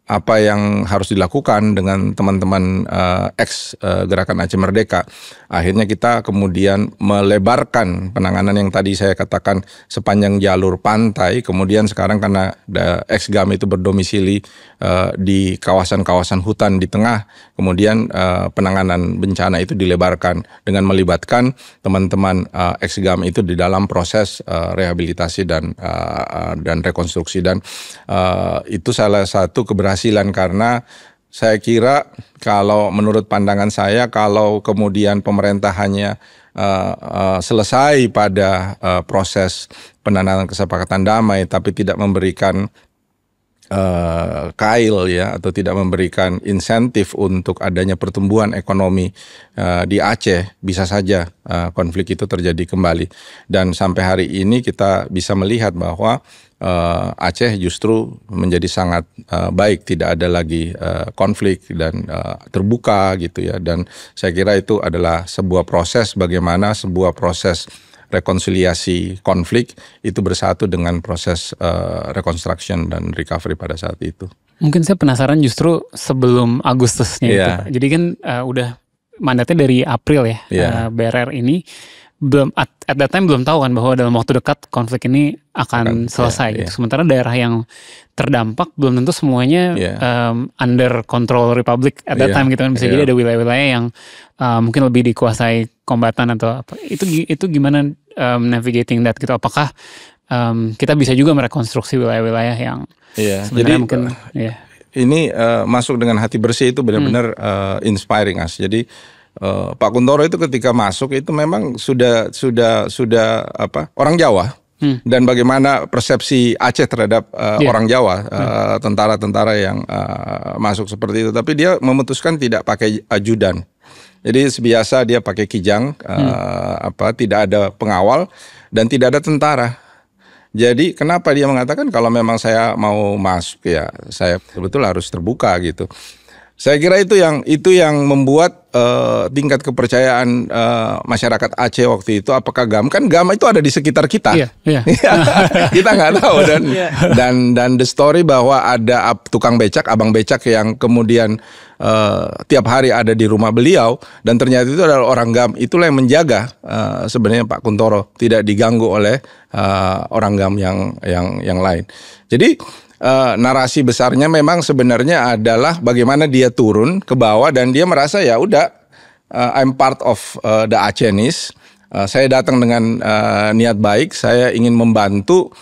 apa yang harus dilakukan dengan teman-teman ex gerakan Aceh Merdeka. Akhirnya kita kemudian melebarkan penanganan yang tadi saya katakan sepanjang jalur pantai, kemudian sekarang karena ex GAM itu berdomisili di kawasan-kawasan hutan di tengah, kemudian penanganan bencana itu dilebarkan dengan melibatkan teman-teman ex GAM itu di dalam proses rehabilitasi dan rekonstruksi, dan itu salah satu keberhasilan karena saya kira kalau menurut pandangan saya, kalau kemudian pemerintah hanya selesai pada proses penandatanganan kesepakatan damai tapi tidak memberikan kail ya, atau tidak memberikan insentif untuk adanya pertumbuhan ekonomi di Aceh, bisa saja konflik itu terjadi kembali. Dan sampai hari ini kita bisa melihat bahwa Aceh justru menjadi sangat baik, tidak ada lagi konflik dan terbuka gitu ya. Dan saya kira itu adalah sebuah proses, bagaimana sebuah proses rekonsiliasi konflik itu bersatu dengan proses reconstruction dan recovery pada saat itu. Mungkin saya penasaran justru sebelum Agustusnya itu. Jadi kan udah mandatnya dari April ya, BRR ini belum at that time belum tahu kan bahwa dalam waktu dekat konflik ini akan selesai gitu. Sementara daerah yang terdampak belum tentu semuanya under control Republik at that time gitu kan, bisa jadi ada wilayah-wilayah yang mungkin lebih dikuasai kombatan atau apa. Itu gimana navigating that gitu? Apakah kita bisa juga merekonstruksi wilayah-wilayah yang sebenarnya jadi, mungkin ini masuk dengan hati bersih itu benar-benar inspiring us. Jadi Pak Kuntoro itu ketika masuk itu memang sudah orang Jawa, dan bagaimana persepsi Aceh terhadap orang Jawa, tentara-tentara yang masuk seperti itu, tapi dia memutuskan tidak pakai ajudan. Jadi sebiasa dia pakai kijang, tidak ada pengawal dan tidak ada tentara. Jadi kenapa dia mengatakan kalau memang saya mau masuk ya saya betul harus terbuka gitu. Saya kira itu yang membuat tingkat kepercayaan masyarakat Aceh waktu itu, apakah GAM, kan GAM itu ada di sekitar kita. Kita nggak tahu, dan the story bahwa ada tukang becak, abang becak yang kemudian tiap hari ada di rumah beliau, dan ternyata itu adalah orang GAM, itulah yang menjaga sebenarnya Pak Kuntoro tidak diganggu oleh orang GAM yang lain. Jadi narasi besarnya memang sebenarnya adalah bagaimana dia turun ke bawah dan dia merasa ya udah, I'm part of the Acehnese. Saya datang dengan niat baik, saya ingin membantu,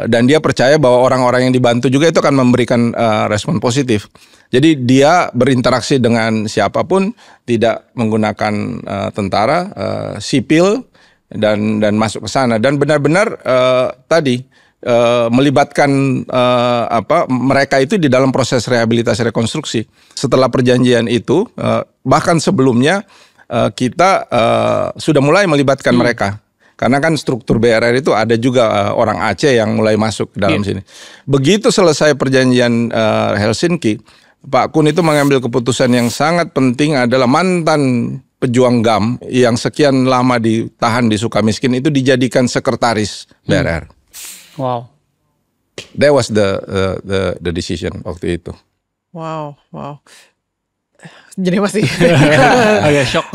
dan dia percaya bahwa orang-orang yang dibantu juga itu akan memberikan respon positif. Jadi dia berinteraksi dengan siapapun, tidak menggunakan tentara, sipil, dan masuk ke sana, dan benar-benar melibatkan mereka itu di dalam proses rehabilitasi rekonstruksi. Setelah perjanjian itu, bahkan sebelumnya kita sudah mulai melibatkan mereka. Karena kan struktur BRR itu ada juga orang Aceh yang mulai masuk ke dalam sini. Begitu selesai perjanjian Helsinki, Pak Kun itu mengambil keputusan yang sangat penting, adalah mantan pejuang GAM yang sekian lama ditahan di Sukamiskin itu dijadikan sekretaris BRR. Wow, that was the decision waktu itu. Wow. Jadi masih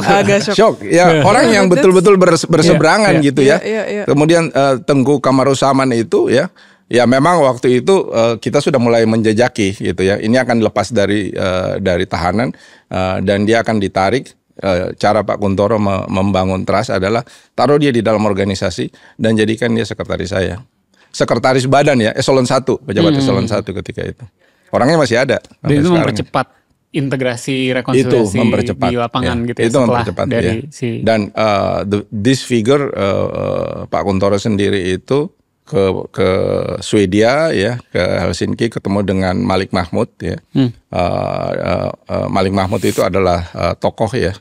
agak shock. Ya, orang yang betul-betul berseberangan gitu ya. Kemudian Tengku Kamaruzaman itu ya memang waktu itu kita sudah mulai menjejaki gitu ya. Ini akan lepas dari tahanan dan dia akan ditarik. Cara Pak Kuntoro membangun trust adalah taruh dia di dalam organisasi dan jadikan dia sekretaris saya. sekretaris badan ya, eselon 1, pejabat eselon 1 ketika itu. Orangnya masih ada. Dan itu mempercepat integrasi rekonsiliasi di lapangan gitu ya, itu mempercepat dari dan this figure Pak Kuntoro sendiri itu ke Swedia ya, ke Helsinki, ketemu dengan Malik Mahmud ya. Malik Mahmud itu adalah tokoh ya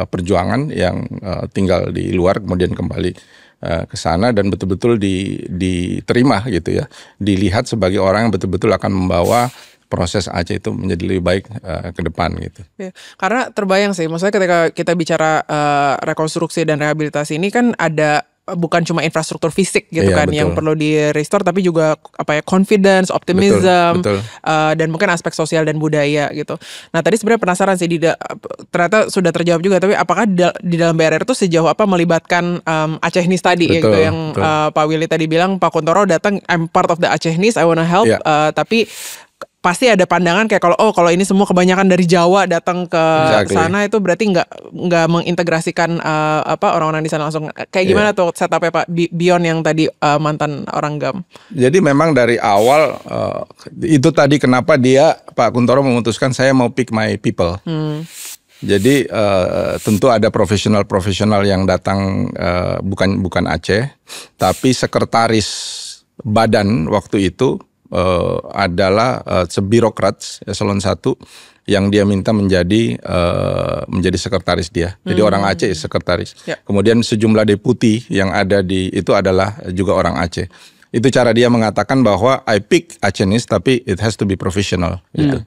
perjuangan yang tinggal di luar kemudian kembali ke sana dan betul-betul diterima gitu ya, dilihat sebagai orang yang betul-betul akan membawa proses Aceh itu menjadi lebih baik ke depan gitu. Ya, karena terbayang sih, maksudnya ketika kita bicara rekonstruksi dan rehabilitasi ini kan ada bukan cuma infrastruktur fisik gitu kan, betul, yang perlu di restore, tapi juga confidence, optimism, betul. Dan mungkin aspek sosial dan budaya gitu. Nah tadi sebenarnya penasaran sih, ternyata sudah terjawab juga, tapi apakah di dalam BRR itu sejauh apa melibatkan Acehnis tadi, betul, ya gitu, yang Pak Willy tadi bilang Pak Kuntoro datang, I'm part of the Acehnis, I wanna help, tapi pasti ada pandangan kayak kalau ini semua kebanyakan dari Jawa datang ke sana, itu berarti nggak mengintegrasikan orang-orang di sana langsung. Kayak gimana tuh setupnya Pak, beyond yang tadi mantan orang GAM? Jadi memang dari awal itu tadi kenapa Pak Kuntoro memutuskan saya mau pick my people. Jadi tentu ada profesional yang datang bukan Aceh, tapi sekretaris badan waktu itu adalah sebirokrat eselon 1 yang dia minta menjadi sekretaris dia. Jadi orang Aceh sekretaris. Kemudian sejumlah deputi yang ada itu adalah juga orang Aceh. Itu cara dia mengatakan bahwa I pick Acehnis tapi it has to be professional gitu.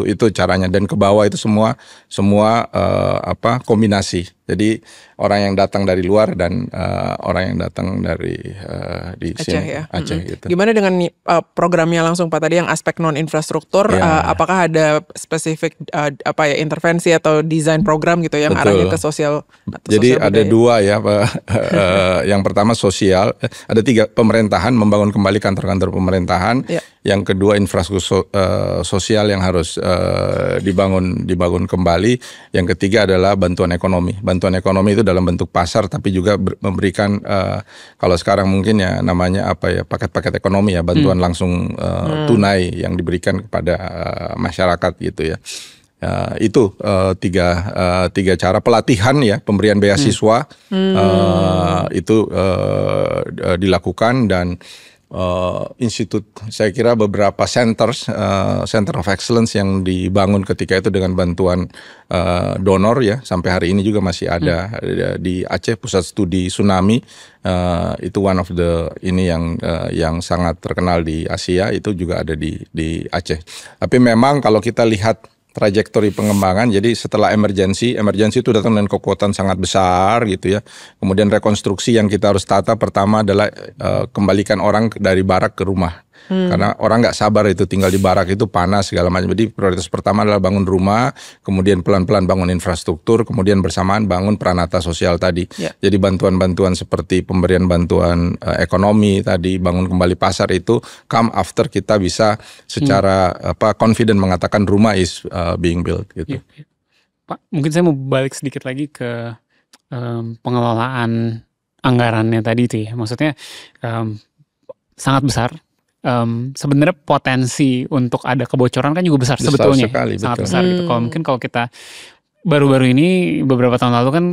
Itu caranya, dan ke bawah itu semua kombinasi. Jadi orang yang datang dari luar dan orang yang datang dari di Aceh, sini ya? Aceh gitu. Gimana dengan programnya langsung Pak tadi yang aspek non infrastruktur? Apakah ada spesifik intervensi atau desain program gitu yang arahnya ke sosial? Jadi ada dua ya, yang pertama sosial, ada 3, pemerintahan, membangun kembali kantor-kantor pemerintahan. Yang kedua infrastruktur sosial yang harus dibangun kembali. Yang ketiga adalah bantuan ekonomi. Bantuan ekonomi itu dalam bentuk pasar, tapi juga memberikan kalau sekarang mungkin ya namanya paket-paket ekonomi ya, bantuan langsung tunai yang diberikan kepada masyarakat gitu ya. Itu tiga cara. Pelatihan ya, pemberian beasiswa itu dilakukan, dan institut, saya kira beberapa center of excellence yang dibangun ketika itu dengan bantuan donor ya, sampai hari ini juga masih ada di Aceh. Pusat studi tsunami itu one of the yang sangat terkenal di Asia, itu juga ada di Aceh. Tapi memang kalau kita lihat trajektori pengembangan, jadi setelah emergency itu datang dengan kekuatan sangat besar gitu ya. Kemudian rekonstruksi yang kita harus tata pertama adalah kembalikan orang dari barak ke rumah. Karena orang nggak sabar itu tinggal di barak, itu panas segala macam. Jadi prioritas pertama adalah bangun rumah, kemudian pelan-pelan bangun infrastruktur, kemudian bersamaan bangun peranata sosial tadi. Jadi bantuan-bantuan seperti pemberian bantuan ekonomi tadi, bangun kembali pasar, itu come after kita bisa secara confident mengatakan rumah is being built gitu. Pak, mungkin saya mau balik sedikit lagi ke pengelolaan anggarannya tadi itu ya. Maksudnya sangat besar. Sebenarnya potensi untuk ada kebocoran kan juga besar sebetulnya, sekali, sangat besar gitu. Kalau kita baru-baru ini beberapa tahun lalu kan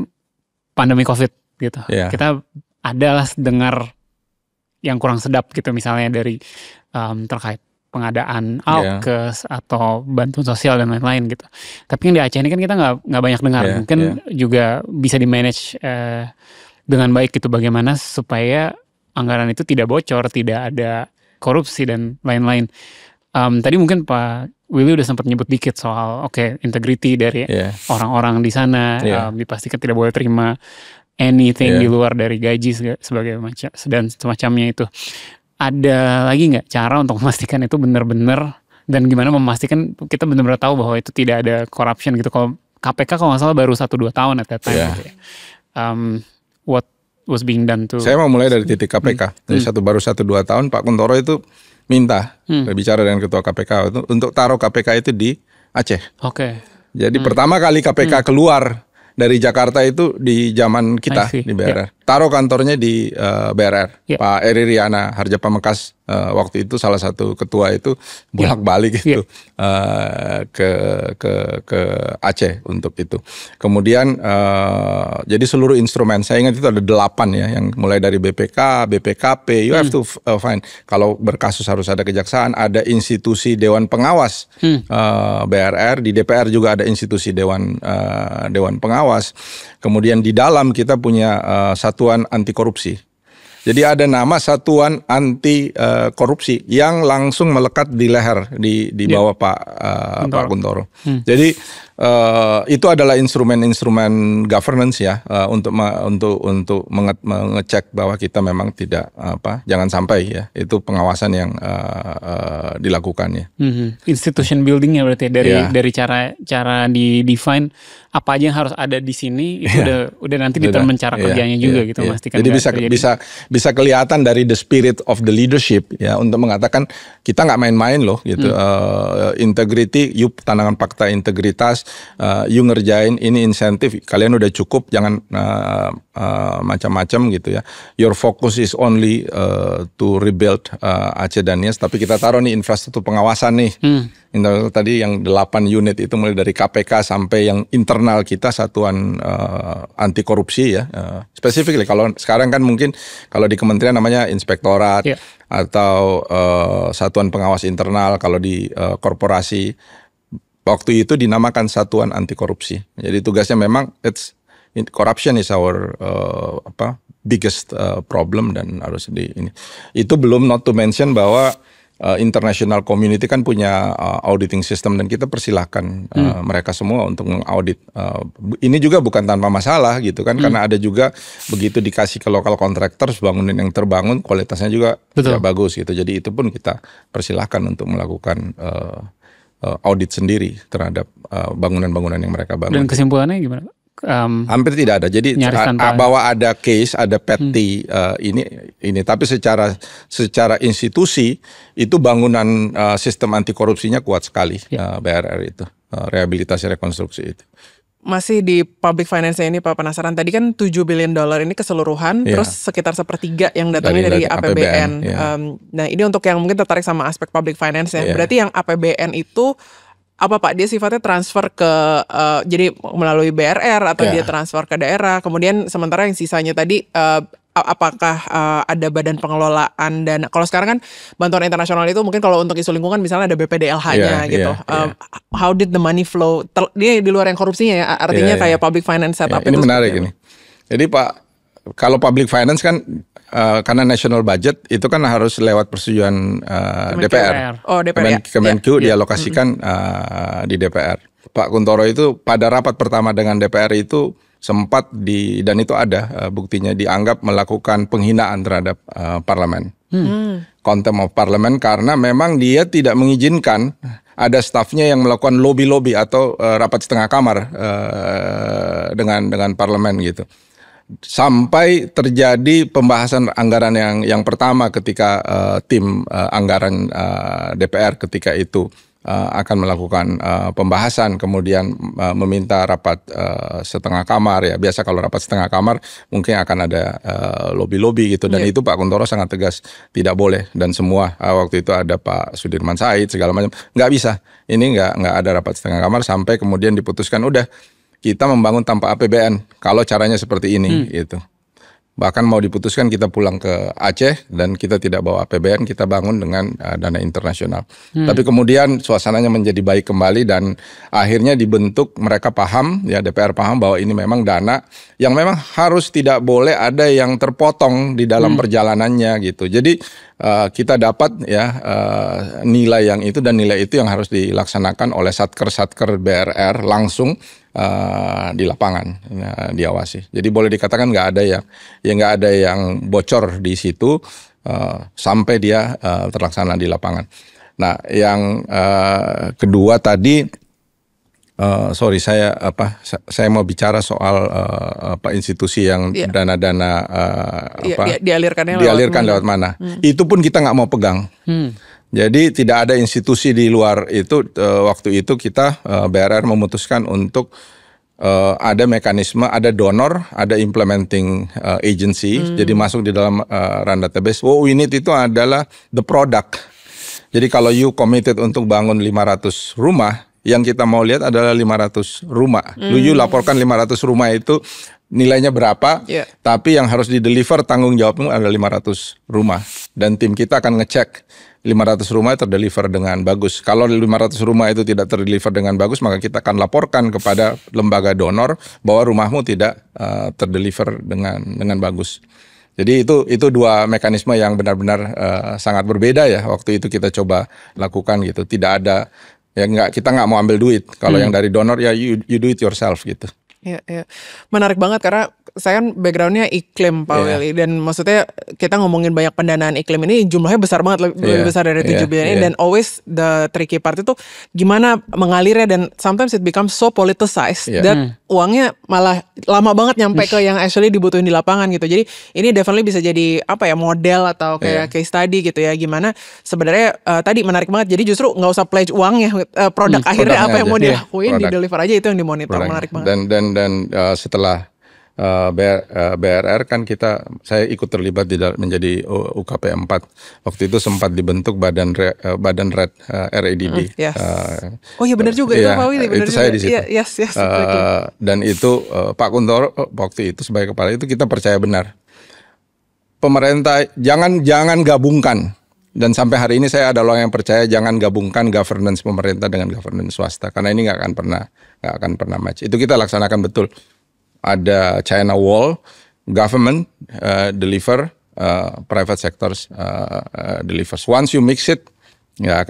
pandemi COVID gitu, kita adalah dengar yang kurang sedap gitu, misalnya dari terkait pengadaan alkes atau bantuan sosial dan lain-lain gitu. Tapi yang di Aceh ini kan kita nggak banyak dengar, mungkin juga bisa di manage dengan baik gitu. Bagaimana supaya anggaran itu tidak bocor, tidak ada korupsi dan lain-lain. Tadi mungkin Pak Willy udah sempat nyebut dikit soal integrity dari orang-orang di sana, dipastikan tidak boleh terima anything di luar dari gaji sebagai macam dan semacamnya itu. Ada lagi nggak cara untuk memastikan itu benar-benar, dan gimana memastikan kita benar-benar tahu bahwa itu tidak ada corruption gitu? Kalau KPK kalau nggak salah baru 1-2 tahun at that time gitu ya. What was being done to? Saya mau mulai dari titik KPK. Jadi baru 1-2 tahun Pak Kuntoro itu minta berbicara dengan ketua KPK untuk taruh KPK itu di Aceh. Jadi pertama kali KPK keluar dari Jakarta itu di zaman kita di BRR. taruh kantornya di BRR. Yeah. Pak Eri Riana Harja Pamekas waktu itu salah satu ketua itu bolak-balik itu ke Aceh untuk itu. Kemudian jadi seluruh instrumen, saya ingat itu ada 8 ya, yang mulai dari BPK, BPKP, you have to find. Kalau berkasus harus ada kejaksaan, ada institusi Dewan Pengawas BRR, di DPR juga ada institusi Dewan Pengawas. Kemudian di dalam kita punya Satuan Anti Korupsi. Jadi ada nama Satuan Anti Korupsi yang langsung melekat di leher di bawah Pak Kuntoro. Jadi itu adalah instrumen governance ya, untuk mengecek bahwa kita memang tidak jangan sampai ya, itu pengawasan yang dilakukan ya. Institution building ya berarti dari cara di define apa aja yang harus ada di sini itu udah nanti determine cara kerjanya juga gitu, memastikan. Jadi bisa kelihatan dari the spirit of the leadership ya, untuk mengatakan kita nggak main-main loh gitu. Integrity, you tantangan fakta integritas, you ngerjain ini insentif, kalian udah cukup, jangan macam-macam gitu ya. Your focus is only to rebuild Aceh dan Nias, tapi kita taruh nih infrastruktur pengawasan nih. Tadi yang 8 unit itu mulai dari KPK sampai yang internal kita Satuan Anti Korupsi ya. Specifically kalau sekarang kan mungkin kalau di kementerian namanya inspektorat atau Satuan Pengawas Internal, kalau di korporasi waktu itu dinamakan Satuan Anti Korupsi. Jadi tugasnya memang corruption is our biggest problem dan harus ini. Itu belum not to mention bahwa international community kan punya auditing system dan kita persilahkan mereka semua untuk mengaudit. Ini juga bukan tanpa masalah gitu kan, karena ada juga begitu dikasih ke local contractors bangunan yang terbangun kualitasnya juga tidak bagus gitu. Jadi itu pun kita persilahkan untuk melakukan audit sendiri terhadap bangunan-bangunan yang mereka bangun. Dan kesimpulannya gimana? Hampir tidak ada. Jadi bahwa ada case, ada petty ini, tapi secara institusi itu bangunan sistem anti korupsinya kuat sekali. BRR itu rehabilitasi rekonstruksi itu. Masih di public finance ini Pak, penasaran tadi kan $7 billion ini keseluruhan, terus sekitar 1/3 yang datangnya dari APBN. Nah ini untuk yang mungkin tertarik sama aspek public finance ya. Berarti yang APBN itu apa Pak, dia sifatnya transfer ke jadi melalui BRR atau dia transfer ke daerah, kemudian sementara yang sisanya tadi apakah ada badan pengelolaan? Dan kalau sekarang kan bantuan internasional itu mungkin kalau untuk isu lingkungan misalnya ada BPDLH-nya gitu. How did the money flow? Dia di luar yang korupsinya ya, artinya kayak public finance setup ini menarik ini. Jadi Pak, kalau public finance kan karena national budget itu kan harus lewat persetujuan DPR. Oh, DPR. Kemenku dialokasikan di DPR. Pak Kuntoro itu pada rapat pertama dengan DPR itu sempat dan itu ada buktinya, dianggap melakukan penghinaan terhadap parlemen. Contempt of parliament, karena memang dia tidak mengizinkan ada stafnya yang melakukan lobby-lobby atau rapat setengah kamar dengan parlemen gitu. Sampai terjadi pembahasan anggaran yang pertama ketika tim anggaran DPR ketika itu akan melakukan pembahasan, kemudian meminta rapat setengah kamar ya. Biasa kalau rapat setengah kamar mungkin akan ada lobby-lobby gitu, dan itu Pak Kuntoro sangat tegas tidak boleh, dan semua waktu itu ada Pak Sudirman Said segala macam, nggak bisa, ini nggak ada rapat setengah kamar, sampai kemudian diputuskan udah kita membangun tanpa APBN kalau caranya seperti ini gitu. Bahkan mau diputuskan kita pulang ke Aceh dan kita tidak bawa APBN, kita bangun dengan dana internasional. Tapi kemudian suasananya menjadi baik kembali dan akhirnya dibentuk, mereka paham ya, DPR paham bahwa ini memang dana yang memang harus tidak boleh ada yang terpotong di dalam perjalanannya gitu. Jadi kita dapat ya nilai yang itu, dan nilai itu yang harus dilaksanakan oleh satker BRR langsung di lapangan, diawasi. Jadi boleh dikatakan nggak ada yang bocor di situ sampai dia terlaksana di lapangan. Nah, yang kedua tadi, saya mau bicara soal institusi yang dana-dana dialirkan lewat mana. Itu pun kita nggak mau pegang. Jadi tidak ada institusi di luar itu. Waktu itu kita BRR memutuskan untuk ada mekanisme, ada donor, ada implementing agency. Jadi masuk di dalam run database. What we need itu adalah the product. Jadi kalau you committed untuk bangun 500 rumah, yang kita mau lihat adalah 500 rumah. You laporkan 500 rumah itu nilainya berapa, tapi yang harus di-deliver tanggung jawabmu adalah 500 rumah. Dan tim kita akan ngecek 500 rumah terdeliver dengan bagus. Kalau 500 rumah itu tidak terdeliver dengan bagus, maka kita akan laporkan kepada lembaga donor bahwa rumahmu tidak terdeliver dengan bagus. Jadi itu dua mekanisme yang benar-benar sangat berbeda ya. Waktu itu kita coba lakukan gitu. Tidak ada kita nggak mau ambil duit. Kalau yang dari donor ya you do it yourself gitu. Iya. Menarik banget karena saya kan backgroundnya iklim Pak Willy, dan maksudnya kita ngomongin banyak pendanaan iklim ini jumlahnya besar banget, lebih besar dari 7 billion ini, dan always the tricky part itu gimana mengalirnya, dan sometimes it becomes so politicized dan uangnya malah lama banget nyampe ke yang actually dibutuhin di lapangan gitu. Jadi ini definitely bisa jadi model atau kayak case study gitu ya, gimana sebenarnya tadi menarik banget. Jadi justru nggak usah pledge uangnya, produk akhirnya apa yang mau dilakuin, di deliver aja, itu yang dimonitor. Menarik banget. Dan setelah BRR kan saya ikut terlibat menjadi UKP 4. Waktu itu sempat dibentuk badan RED RADB. Oh iya benar juga itu Pak Willy, benar itu juga. saya di situ. Yes. Dan itu Pak Kuntoro waktu itu sebagai kepala itu kita percaya benar. Pemerintah jangan gabungkan. Dan sampai hari ini saya adalah yang percaya jangan gabungkan governance pemerintah dengan governance swasta, karena ini nggak akan pernah match. Itu kita laksanakan betul. Ada China Wall, government deliver, private sectors delivers. Once you mix it, nggak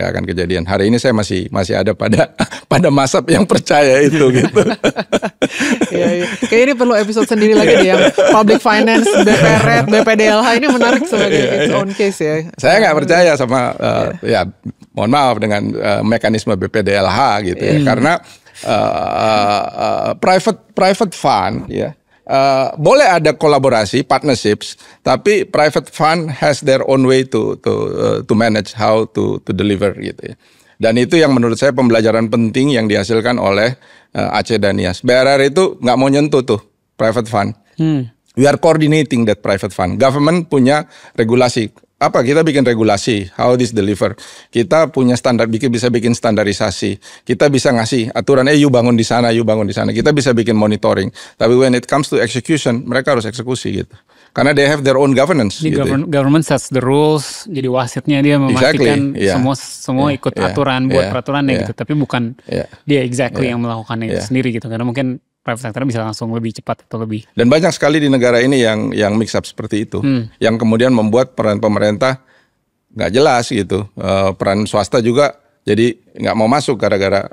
akan kejadian. Hari ini saya masih ada pada masa yang percaya itu gitu. Iya. Kayak ini perlu episode sendiri lagi deh, yang public finance, BPRED, BPDLH ini menarik sebagai its own case ya. Saya nggak percaya sama mohon maaf dengan mekanisme BPDLH gitu ya, karena private fund ya. Boleh ada kolaborasi, partnerships, tapi private fund has their own way to manage how to deliver gitu ya. Dan itu yang menurut saya pembelajaran penting yang dihasilkan oleh Aceh dan Nias. BRR itu nggak mau nyentuh tuh private fund. We are coordinating that private fund. Government punya regulasi. Kita bikin regulasi, how this deliver. Kita punya standar, bisa bikin standarisasi. Kita bisa ngasih aturan, you bangun di sana, you bangun di sana. Kita bisa bikin monitoring. Tapi when it comes to execution, mereka harus eksekusi gitu. Karena they have their own governance. Gitu. Government sets the rules, jadi wasitnya dia memastikan semua ikut aturan, buat peraturannya gitu. Tapi bukan dia yang melakukannya itu sendiri gitu. Karena mungkin private sector bisa langsung lebih cepat atau lebih. Dan banyak sekali di negara ini yang mix up seperti itu, yang kemudian membuat peran pemerintah nggak jelas gitu, peran swasta juga jadi nggak mau masuk gara-gara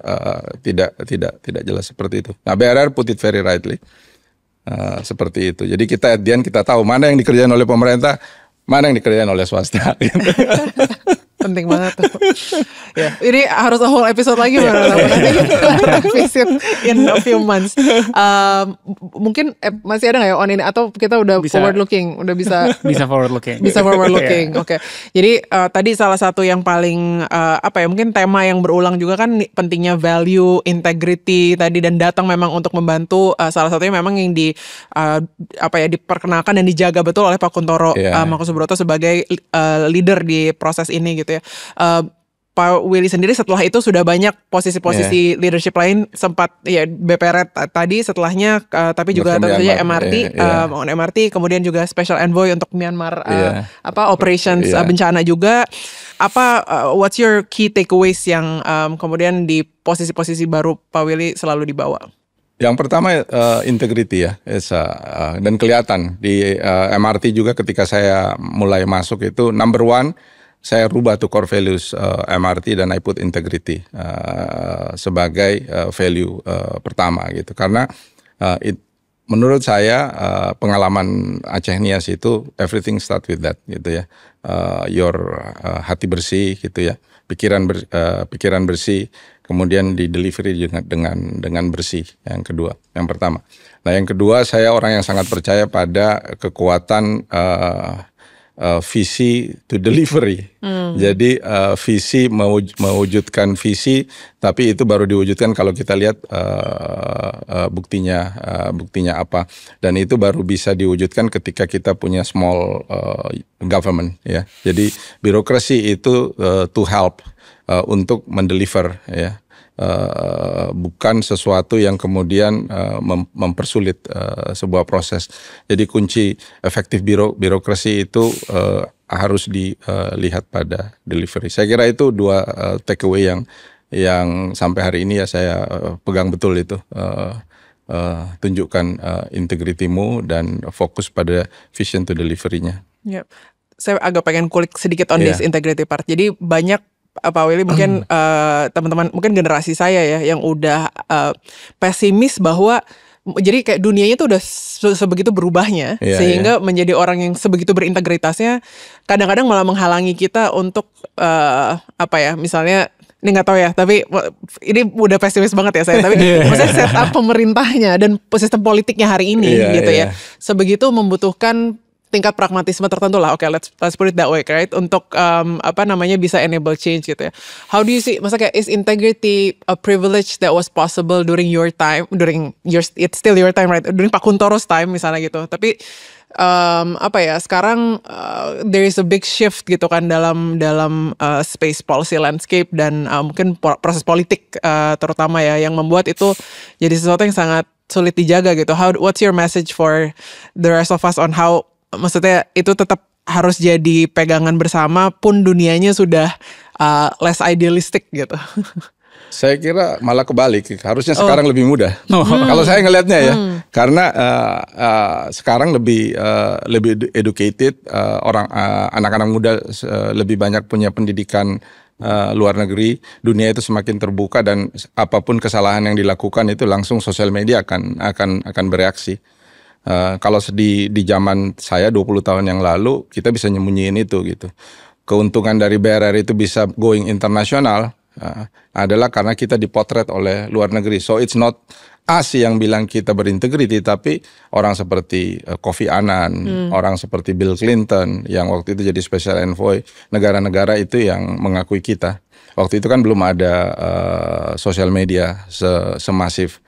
tidak jelas seperti itu. Nah BRR put it very rightly seperti itu. Jadi kita at the end kita tahu mana yang dikerjain oleh pemerintah, mana yang dikerjain oleh swasta. Penting banget tuh. Ya, ini harus a whole episode lagi baru nanti kita visit in a few months. Mungkin masih ada nggak ya on ini, atau kita udah forward looking, udah bisa forward looking. Bisa forward looking. Oke. Jadi tadi salah satu yang paling mungkin tema yang berulang juga kan pentingnya value, integrity tadi, dan datang memang untuk membantu. Salah satunya memang yang diperkenalkan dan dijaga betul oleh Pak Kuntoro Mako Subroto sebagai leader di proses ini gitu ya. Pak Willy sendiri setelah itu sudah banyak posisi-posisi leadership lain, sempat BPRED tadi, setelahnya tapi juga tentu saja MRT, MRT, kemudian juga Special Envoy untuk Myanmar operations bencana juga. What's your key takeaways yang kemudian di posisi-posisi baru Pak Willy selalu dibawa? Yang pertama integrity ya, dan kelihatan di MRT juga ketika saya mulai masuk itu number one. Saya rubah tuh core values MRT dan I put integrity sebagai value pertama gitu. Karena menurut saya pengalaman Aceh Nias itu everything start with that gitu ya. Your hati bersih gitu ya, pikiran bersih, kemudian di delivery dengan bersih. Yang kedua, yang pertama. Nah yang kedua, saya orang yang sangat percaya pada kekuatan visi to delivery. Jadi visi mewujudkan visi, tapi itu baru diwujudkan kalau kita lihat buktinya apa. Dan itu baru bisa diwujudkan ketika kita punya small government ya. Jadi birokrasi itu to help untuk mendeliver ya. Bukan sesuatu yang kemudian mempersulit sebuah proses. Jadi kunci efektif birokrasi itu harus dilihat pada delivery. Saya kira itu dua takeaway yang sampai hari ini ya saya pegang betul itu. Tunjukkan integritimu dan fokus pada vision to delivery-nya. Yep. Saya agak pengen kulik sedikit on this integrity part. Jadi banyak Pak Willy mungkin teman-teman mungkin generasi saya ya yang udah pesimis bahwa jadi kayak dunianya tuh udah sebegitu berubahnya sehingga menjadi orang yang sebegitu berintegritasnya kadang-kadang malah menghalangi kita untuk misalnya ini nggak tahu ya, tapi ini udah pesimis banget ya saya. Tapi maksudnya setup pemerintahnya dan sistem politiknya hari ini gitu ya, sebegitu membutuhkan tingkat pragmatisme tertentu lah. Oke, let's put it that way, right? Untuk bisa enable change gitu ya. How do you see? Maksudnya kayak is integrity a privilege that was possible during your time, it's still your time, right? During Pak Kuntoro's time misalnya gitu. Tapi sekarang there is a big shift gitu kan dalam space policy landscape dan mungkin proses politik terutama ya yang membuat itu jadi sesuatu yang sangat sulit dijaga gitu. What's your message for the rest of us on how maksudnya itu tetap harus jadi pegangan bersama pun dunianya sudah less idealistic gitu. Saya kira malah kebalik, harusnya sekarang lebih mudah. Kalau saya ngelihatnya ya, karena sekarang lebih educated, anak-anak muda lebih banyak punya pendidikan luar negeri, dunia itu semakin terbuka dan apapun kesalahan yang dilakukan itu langsung sosial media akan bereaksi. Kalau di zaman saya 20 tahun yang lalu kita bisa nyembunyiin itu gitu. Keuntungan dari BRR itu bisa going internasional adalah karena kita dipotret oleh luar negeri. So it's not us yang bilang kita berintegriti, tapi orang seperti Kofi Annan, orang seperti Bill Clinton yang waktu itu jadi special envoy, negara-negara itu yang mengakui kita. Waktu itu kan belum ada sosial media semasif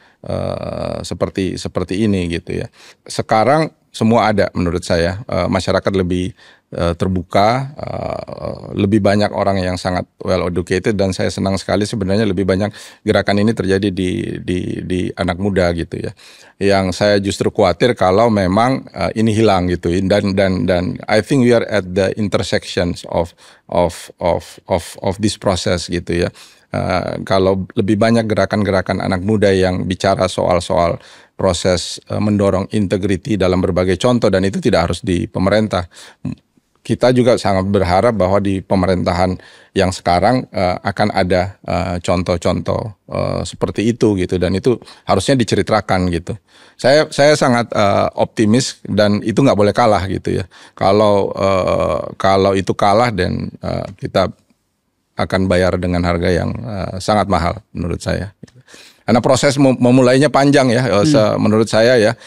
seperti ini gitu ya. Sekarang semua ada menurut saya, masyarakat lebih terbuka, lebih banyak orang yang sangat well educated dan saya senang sekali sebenarnya lebih banyak gerakan ini terjadi di anak muda gitu ya. Yang saya justru khawatir kalau memang ini hilang gitu dan I think we are at the intersections of this process gitu ya. Kalau lebih banyak gerakan-gerakan anak muda yang bicara soal proses mendorong integriti dalam berbagai contoh dan itu tidak harus di pemerintah. Kita juga sangat berharap bahwa di pemerintahan yang sekarang akan ada contoh-contoh seperti itu gitu dan itu harusnya diceritakan gitu. Saya sangat optimis dan itu nggak boleh kalah gitu ya. Kalau itu kalah dan kita akan bayar dengan harga yang sangat mahal menurut saya. Karena proses memulainya panjang ya, menurut saya ya.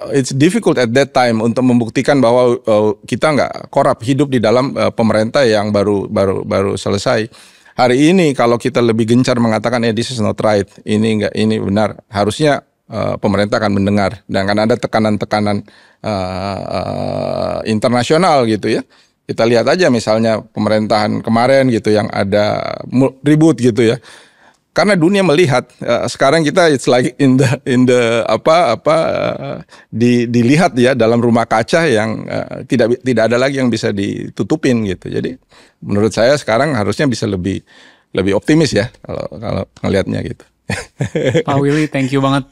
It's difficult at that time untuk membuktikan bahwa kita nggak korup hidup di dalam pemerintah yang baru selesai. Hari ini kalau kita lebih gencar mengatakan this is not right, ini benar, harusnya pemerintah akan mendengar dan akan ada tekanan-tekanan internasional gitu ya. Kita lihat aja misalnya pemerintahan kemarin gitu yang ada ribut gitu ya. Karena dunia melihat sekarang kita it's like dilihat ya dalam rumah kaca yang tidak ada lagi yang bisa ditutupin gitu. Jadi menurut saya sekarang harusnya bisa lebih optimis ya kalau ngelihatnya gitu. Pak Willy, thank you banget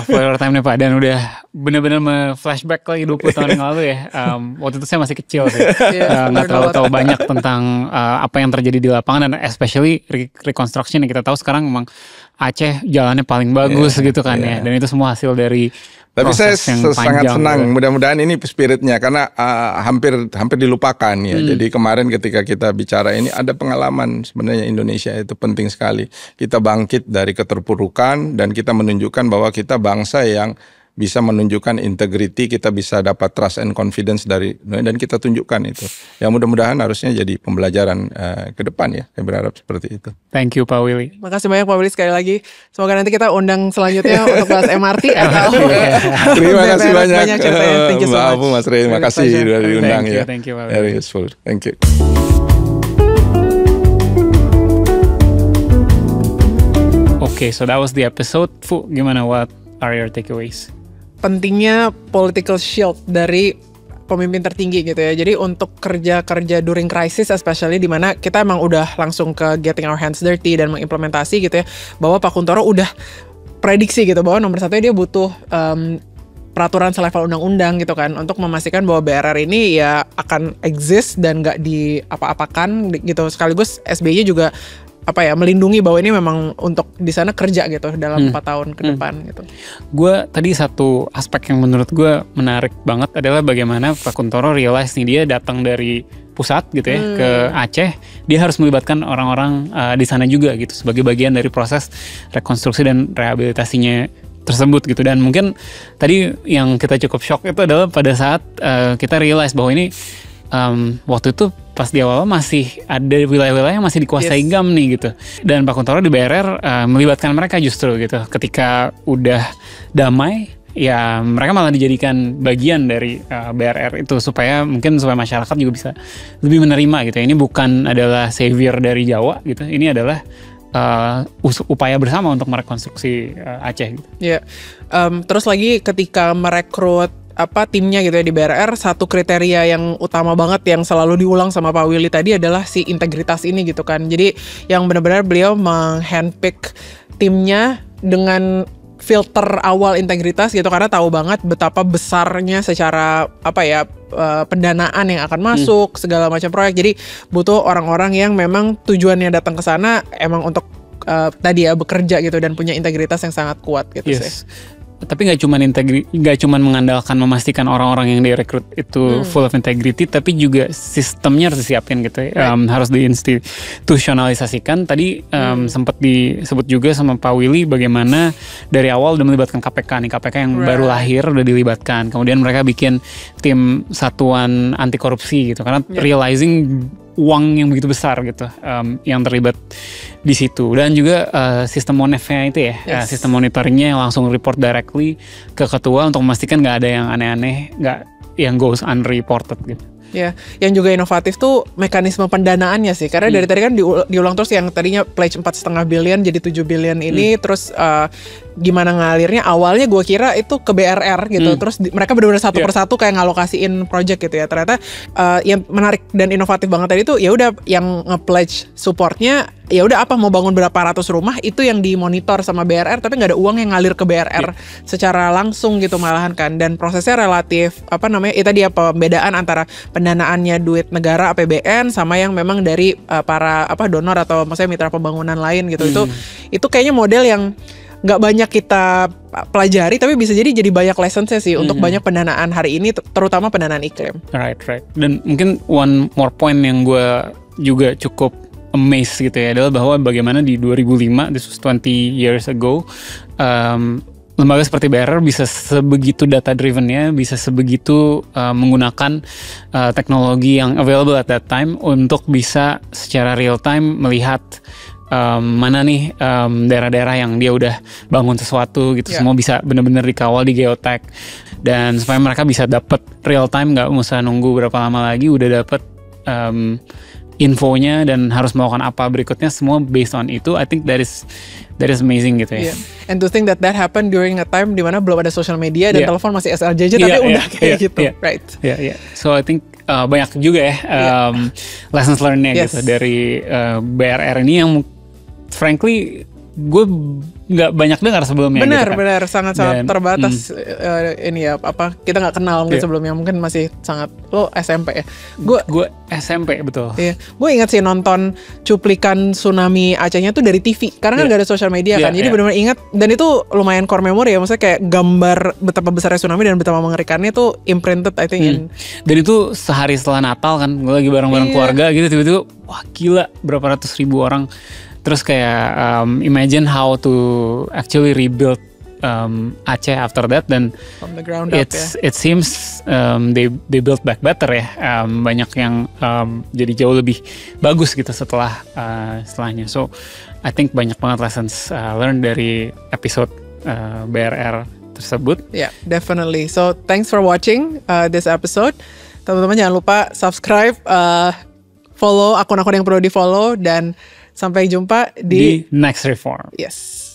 for your time nih Pak. Dan udah benar-benar flashback lagi 20 tahun yang lalu ya. Waktu itu saya masih kecil sih. Gak terlalu tahu banyak tentang apa yang terjadi di lapangan. Dan especially reconstruction yang kita tahu sekarang memang Aceh jalannya paling bagus gitu kan ya. Dan itu semua hasil dari tapi saya sangat senang, gitu. mudah-mudahan ini spiritnya karena hampir dilupakan ya. Jadi kemarin ketika kita bicara ini ada pengalaman sebenarnya Indonesia itu penting sekali. Kita bangkit dari keterpurukan dan kita menunjukkan bahwa kita bangsa yang bisa menunjukkan integrity, kita bisa dapat trust and confidence dan kita tunjukkan itu. Ya mudah-mudahan harusnya jadi pembelajaran ke depan ya. Saya berharap seperti itu. Thank you Pak Willy. Makasih banyak Pak Willy sekali lagi. Semoga nanti kita undang selanjutnya untuk bahas MRT atau terima kasih banyak Thank you so Mbak much. Abu, Mas Rey. Terima kasih sudah diundang ya. Thank you Pak Willy. Very useful. Thank you. Okay, so that was the episode. Fu, gimana? What are your takeaways? Pentingnya political shield dari pemimpin tertinggi gitu ya. Jadi untuk kerja during crisis especially, di mana kita emang udah langsung ke getting our hands dirty dan mengimplementasi gitu ya, bahwa Pak Kuntoro udah prediksi gitu bahwa nomor satunya dia butuh peraturan selevel undang-undang gitu kan, untuk memastikan bahwa BRR ini ya akan exist dan gak diapa-apakan gitu. Sekaligus SBY juga melindungi bahwa ini memang untuk di sana kerja gitu dalam 4 tahun ke depan gitu. Gue tadi satu aspek yang menurut gue menarik banget adalah bagaimana Pak Kuntoro realize nih, dia datang dari pusat gitu ya ke Aceh, dia harus melibatkan orang-orang di sana juga gitu sebagai bagian dari proses rekonstruksi dan rehabilitasinya tersebut gitu. Dan mungkin tadi yang kita cukup shock itu adalah pada saat kita realize bahwa ini waktu itu pas di awal masih ada wilayah-wilayah yang masih dikuasai GAM nih gitu. Dan Pak Kuntoro di BRR melibatkan mereka justru gitu. Ketika udah damai, ya mereka malah dijadikan bagian dari BRR itu supaya masyarakat juga bisa lebih menerima gitu. Ini bukan adalah savior dari Jawa gitu. Ini adalah upaya bersama untuk merekonstruksi Aceh gitu. Ya, terus lagi ketika merekrut timnya gitu ya di BRR, satu kriteria yang utama banget yang selalu diulang sama Pak Willy tadi adalah si integritas ini gitu kan. Jadi yang benar-benar beliau menghandpick timnya dengan filter awal integritas gitu, karena tahu banget betapa besarnya secara pendanaan yang akan masuk, segala macam proyek. Jadi butuh orang-orang yang memang tujuannya datang ke sana emang untuk bekerja gitu dan punya integritas yang sangat kuat gitu sih. Tapi nggak cuman mengandalkan memastikan orang-orang yang direkrut itu full of integrity, tapi juga sistemnya harus disiapin gitu ya. Harus diinstitusionalisasikan. Tadi sempat disebut juga sama Pak Willy bagaimana dari awal udah melibatkan KPK nih, KPK yang baru lahir udah dilibatkan. Kemudian mereka bikin tim satuan anti korupsi gitu, karena realizing uang yang begitu besar gitu yang terlibat di situ. Dan juga sistem monefnya itu ya, sistem monitoringnya yang langsung report directly ke ketua untuk memastikan nggak ada yang aneh-aneh, nggak yang goes unreported gitu. Ya, yang juga inovatif tuh mekanisme pendanaannya sih, karena dari tadi kan diulang terus yang tadinya pledge 4,5 billion jadi 7 billion ini, terus gimana ngalirnya, awalnya gue kira itu ke BRR gitu, terus mereka benar-benar satu persatu kayak ngalokasiin project gitu ya. Ternyata yang menarik dan inovatif banget tadi tuh ya udah yang nge-pledge supportnya, ya udah mau bangun berapa ratus rumah itu yang dimonitor sama BRR, tapi nggak ada uang yang ngalir ke BRR secara langsung gitu malahan kan. Dan prosesnya relatif tadi pembedaan antara pendanaannya duit negara APBN sama yang memang dari para donor atau maksudnya mitra pembangunan lain gitu. Itu kayaknya model yang nggak banyak kita pelajari, tapi bisa jadi banyak lessons-nya sih untuk banyak pendanaan hari ini, terutama pendanaan iklim. Right. Dan mungkin one more point yang gue juga cukup amazed gitu ya, adalah bahwa bagaimana di 2005, this was 20 years ago, lembaga seperti BRR bisa sebegitu data driven-nya, bisa sebegitu menggunakan teknologi yang available at that time untuk bisa secara real time melihat mana nih daerah-daerah yang dia udah bangun sesuatu gitu, semua bisa benar-benar dikawal di geotek, dan supaya mereka bisa dapat real time, nggak usah nunggu berapa lama lagi udah dapat infonya dan harus melakukan apa berikutnya, semua based on itu. I think that is amazing gitu ya. And to think that happened during a time di mana belum ada social media dan telepon masih SLJJ, tapi udah kayak gitu, right? So I think banyak juga ya lessons learned-nya gitu dari BRR ini yang frankly gue nggak banyak dengar sebelumnya. Benar, sangat-sangat terbatas ini ya, kita nggak kenal mungkin sebelumnya, mungkin masih sangat. Lo SMP ya? Gue SMP betul. Iya, gue ingat sih nonton cuplikan tsunami Acehnya tuh dari TV, karena kan nggak ada social media kan, jadi benar-benar ingat, dan itu lumayan core memory ya, maksudnya kayak gambar betapa besarnya tsunami dan betapa mengerikannya tuh imprinted I think. Dan itu sehari setelah Natal kan, gue lagi bareng-bareng keluarga gitu, tiba-tiba wah gila, berapa ratus ribu orang. Terus kayak imagine how to actually rebuild Aceh after that, dan From the ground up it seems they build back better ya. Banyak yang jadi jauh lebih bagus gitu setelahnya. So I think banyak banget lessons learned dari episode BRR tersebut. Yeah, definitely. So thanks for watching this episode. Teman-teman jangan lupa subscribe, follow akun-akun yang perlu di follow, dan sampai jumpa di next reform. Yes.